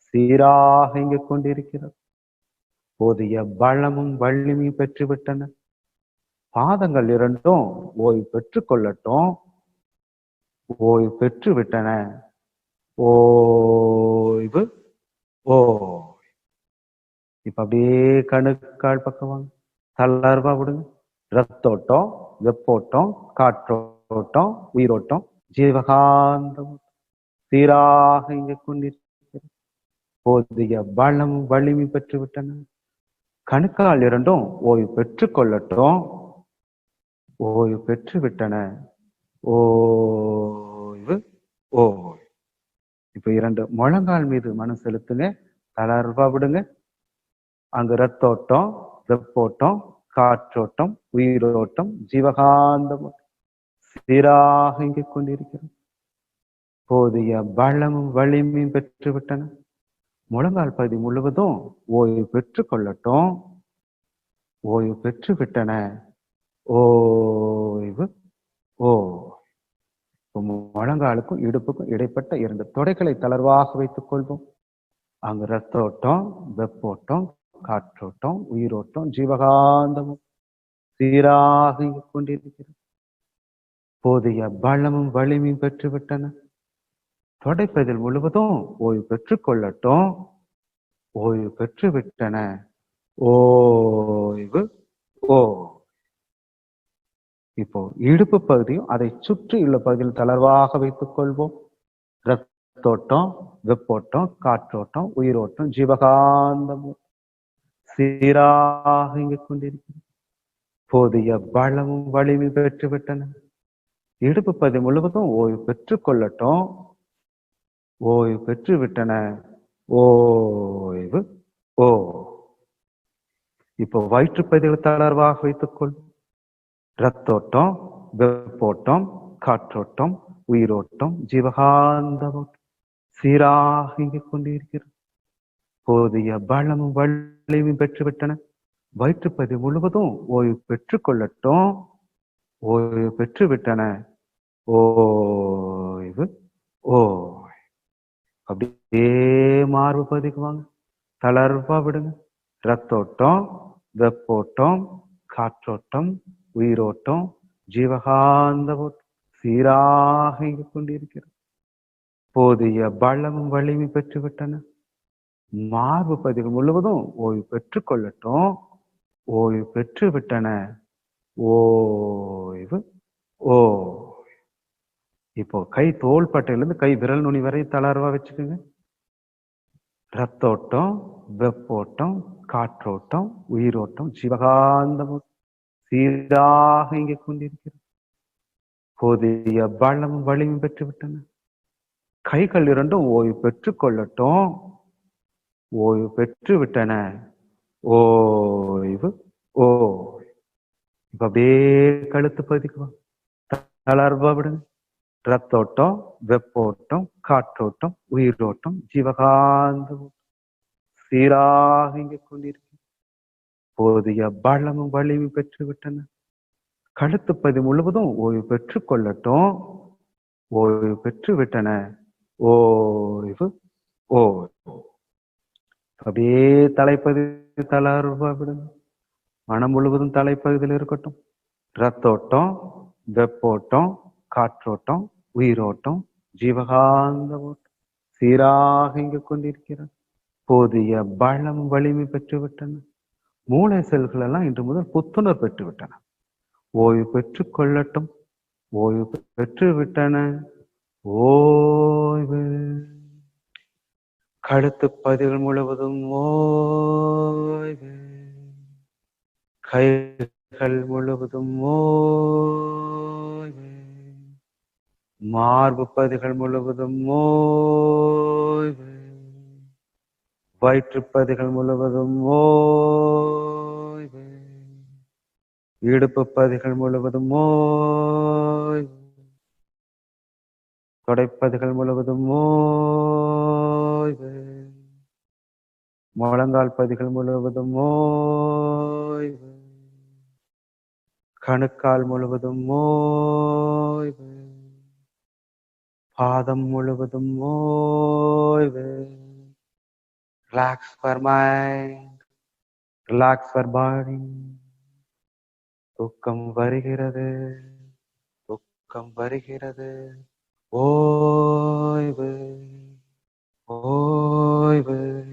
சீராக இங்கு கொண்டிருக்கிறது. போதிய பலமும் வலிமையும் பெற்றுவிட்டன. பாதங்கள் இரண்டும் ஓய்வு பெற்றுக் கொள்ளட்டும். ஓய்வு பெற்று விட்டன. ஓய்வு, ஓய்வு. இப்ப அப்படியே கணுக்கால் பக்கம் வாங்க, தளர்வா விடுங்க. ரத்தோட்டம், வெப்போட்டம், காற்றோட்டம், உயிரோட்டம், ஜீவகாந்தம் சீராக இங்கு கொண்டிருக்கிறது. போதிய பலம் வலிமை பெற்று விட்டன. கணுக்கால் இரண்டும் ஓய்வு பெற்றுக் கொள்ளட்டும். ஓய்வு பெற்று விட்டன. ஓய்வு, ஓய்வு. இப்ப 2 முழங்கால் மீது மனம் செலுத்துங்க. தளர்வா விடுங்க. அங்கு ரத்தோட்டம், வெப்போட்டம், காற்றோட்டம், உயிரோட்டம், ஜீவகாந்தம் சீராக இங்கு கொண்டிருக்கிறது. போதிய பலமும் வலிமையும் பெற்று விட்டன. முழங்கால் பகுதி முழுவதும் ஓய்வு பெற்றுக் கொள்ளட்டும். ஓய்வு பெற்று விட்டன. ஓய்வு, ஓய்வு. முழங்காலுக்கும் இடுப்புக்கும் இடைப்பட்ட 2 தொடைகளை தளர்வாக வைத்துக் கொள்வோம். அங்கு ரத்தோட்டம், வெப்போட்டம், காற்றோட்டம், உயிரோட்டம், ஜீவகாந்தமும் சீராக இங்கு கொண்டிருக்கிறது. போதிய பலமும் வலிமையும் பெற்றுவிட்டன. தொடைப்பதில் முழுவதும் ஓய்வு பெற்றுக் கொள்ளட்டும். ஓய்வு பெற்று விட்டன. ஓய்வு, ஓய்வு. இப்போ இடுப்பு பகுதியும் அதை சுற்றி உள்ள பகுதியில் தளர்வாக வைத்துக் கொள்வோம். ரத்தோட்டம், வெப்போட்டம், காற்றோட்டம், உயிரோட்டம், ஜீவகாந்தம் சீராக இங்கு கொண்டிருக்கிறது. போதிய பலமும் வலிமை பெற்று விட்டன. இடுப்பு பகுதி முழுவதும் ஓய்வு பெற்று கொள்ளட்டும். ஓய்வு பெற்று விட்டன. ஓய்வு. ஓ. இப்போ வயிற்றுப்பகுதிகளை தளர்வாக வைத்துக்கொள். ரத்தோட்டம், வெப்போட்டம், காற்றோட்டம், உயிரோட்டம், ஜீவகாந்த ஓட்டம் சீராக இயங்கிக் கொண்டிருக்கிறது. போதிய பலமும் வலிமையும் பெற்றுவிட்டன. வயிற்றுப்பகுதி முழுவதும் ஓய்வு பெற்று கொள்ளட்டும். ஓய்வு பெற்று விட்டன. ஓய்வு. ஓய்வு. அப்படியே மார்பு பகுதிக்கு வாங்க. தளர்வா விடுங்க. ரத்தோட்டம், வெப்போட்டம், காற்றோட்டம், உயிரோட்டம், ஜீவகாந்த ஓட்டம் சீராக இயங்கிக் கொண்டிருக்கிறது. போதிய பலமும் வலிமை பெற்றுவிட்டன. மார்பு பகுதிகள் முழுவதும் ஓய்வு பெற்று கொள்ளட்டும். ஓய்வு பெற்று விட்டன. ஓய்வு. ஓ. இப்போ கை தோள்பட்டையிலிருந்து கை விரல் நுனி வரை தளர்வா வச்சுக்கோங்க. ரத்தோட்டம், வெப்போட்டம், காற்றோட்டம், உயிரோட்டம், ஜீவகாந்தம் சீராக இயங்கிக் கொண்டிருக்கிறது. போதிய பலம் வலிமை பெற்று விட்டன. கைகள் இரண்டும் ஓய்வு பெற்று கொள்ளட்டும். ஓய்வு பெற்று விட்டன. ஓய்வு. ஓ. இப்ப அப்படியே கழுத்து பகுதிக்கு தளர்வா விடுங்க. ரத்தோட்டம், வெப்போட்டம், காற்றோட்டம், உயிரோட்டம், ஜீவகாந்த சீராக இயங்கிக் கொண்டிருக்கிறது. போதிய பலமும் வலிமை பெற்று விட்டன. கழுத்து பகுதி முழுவதும் ஓய்வு பெற்று கொள்ளட்டும். ஓய்வு பெற்று விட்டன. ஓய்வு. ஓய்வு. அப்படியே தலைப்பகுதி தளர்வா விடுங்க. மனம் முழுவதும் தலைப்பகுதியில் இருக்கட்டும். ரத்தோட்டம், வெப்போட்டம், காற்றோட்டம், உயிரோட்டம், ஜீவகாந்த ஓட்டம் சீராக இயங்கிக் கொண்டிருக்கிறது. போதிய பலம் வலிமை பெற்று விட்டன. மூளை செல்கள் எல்லாம் இன்று முதல் புத்துணர் பெற்று விட்டன. ஓய்வு பெற்று கொள்ளட்டும். ஓய்வு பெற்று விட்டன. ஓய்வு. கழுத்து பகுதிகள் முழுவதும் ஓய்வு. கைகள் முழுவதும் ஓய்வு. மார்பு பகுதிகள் முழுவதும் ஓய்வு. வயிற்றுப்பகுதிகள் முழுவதும் ஓய்வு. இடுப்பு பகுதிகள் முழுவதும் ஓய்வு. தொடைப்பகுதிகள் முழுவதும் ஓய்வு. முழங்கால் பகுதிகள் முழுவதும் ஓய்வு. கணுக்கால் முழுவதும் ஓய்வு. பாதம் முழுவதும் ஓய்வு. Relax for mind, relax for body. தூக்கம் வருகிறது, தூக்கம் வருகிறது. ஓய்வு. ஓய்வு.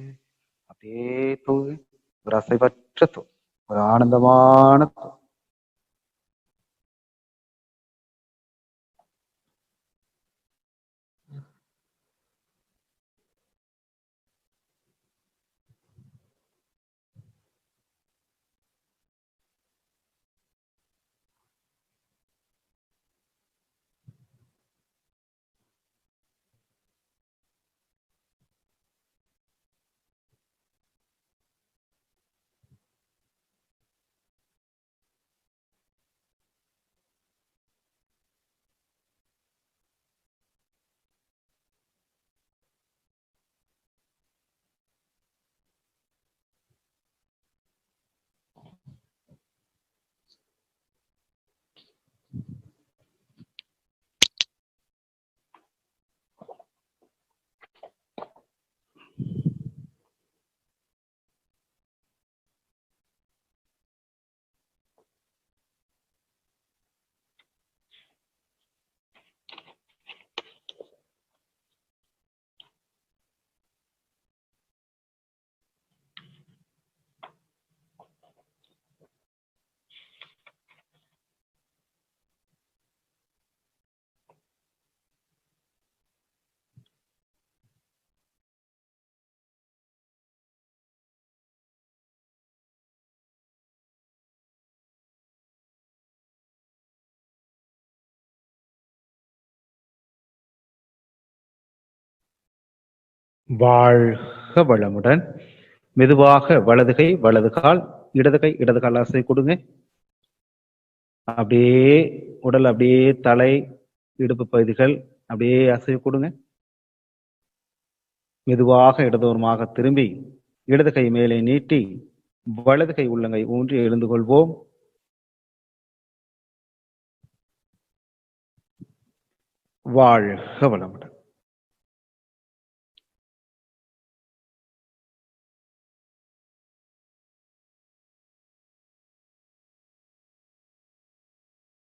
அப்படியே தூங்கி ஒரு அசைவற்ற தூக்கம், ஒரு ஆனந்தமான தூக்கம். வாழ்க வளமுடன். மெதுவாக வலது கை வலது கால், இடது கை இடது கால் அசை கொடுங்க. அப்படியே உடல் அப்படியே தலை இடுப்பு பகுதிகள் அப்படியே அசைவு கொடுங்க. மெதுவாக இடதுபுறமாக திரும்பி இடது கை மேலே நீட்டி வலது கை உள்ளங்கை ஊன்றி எழுந்து கொள்வோம். வாழ்க வளமுடன்.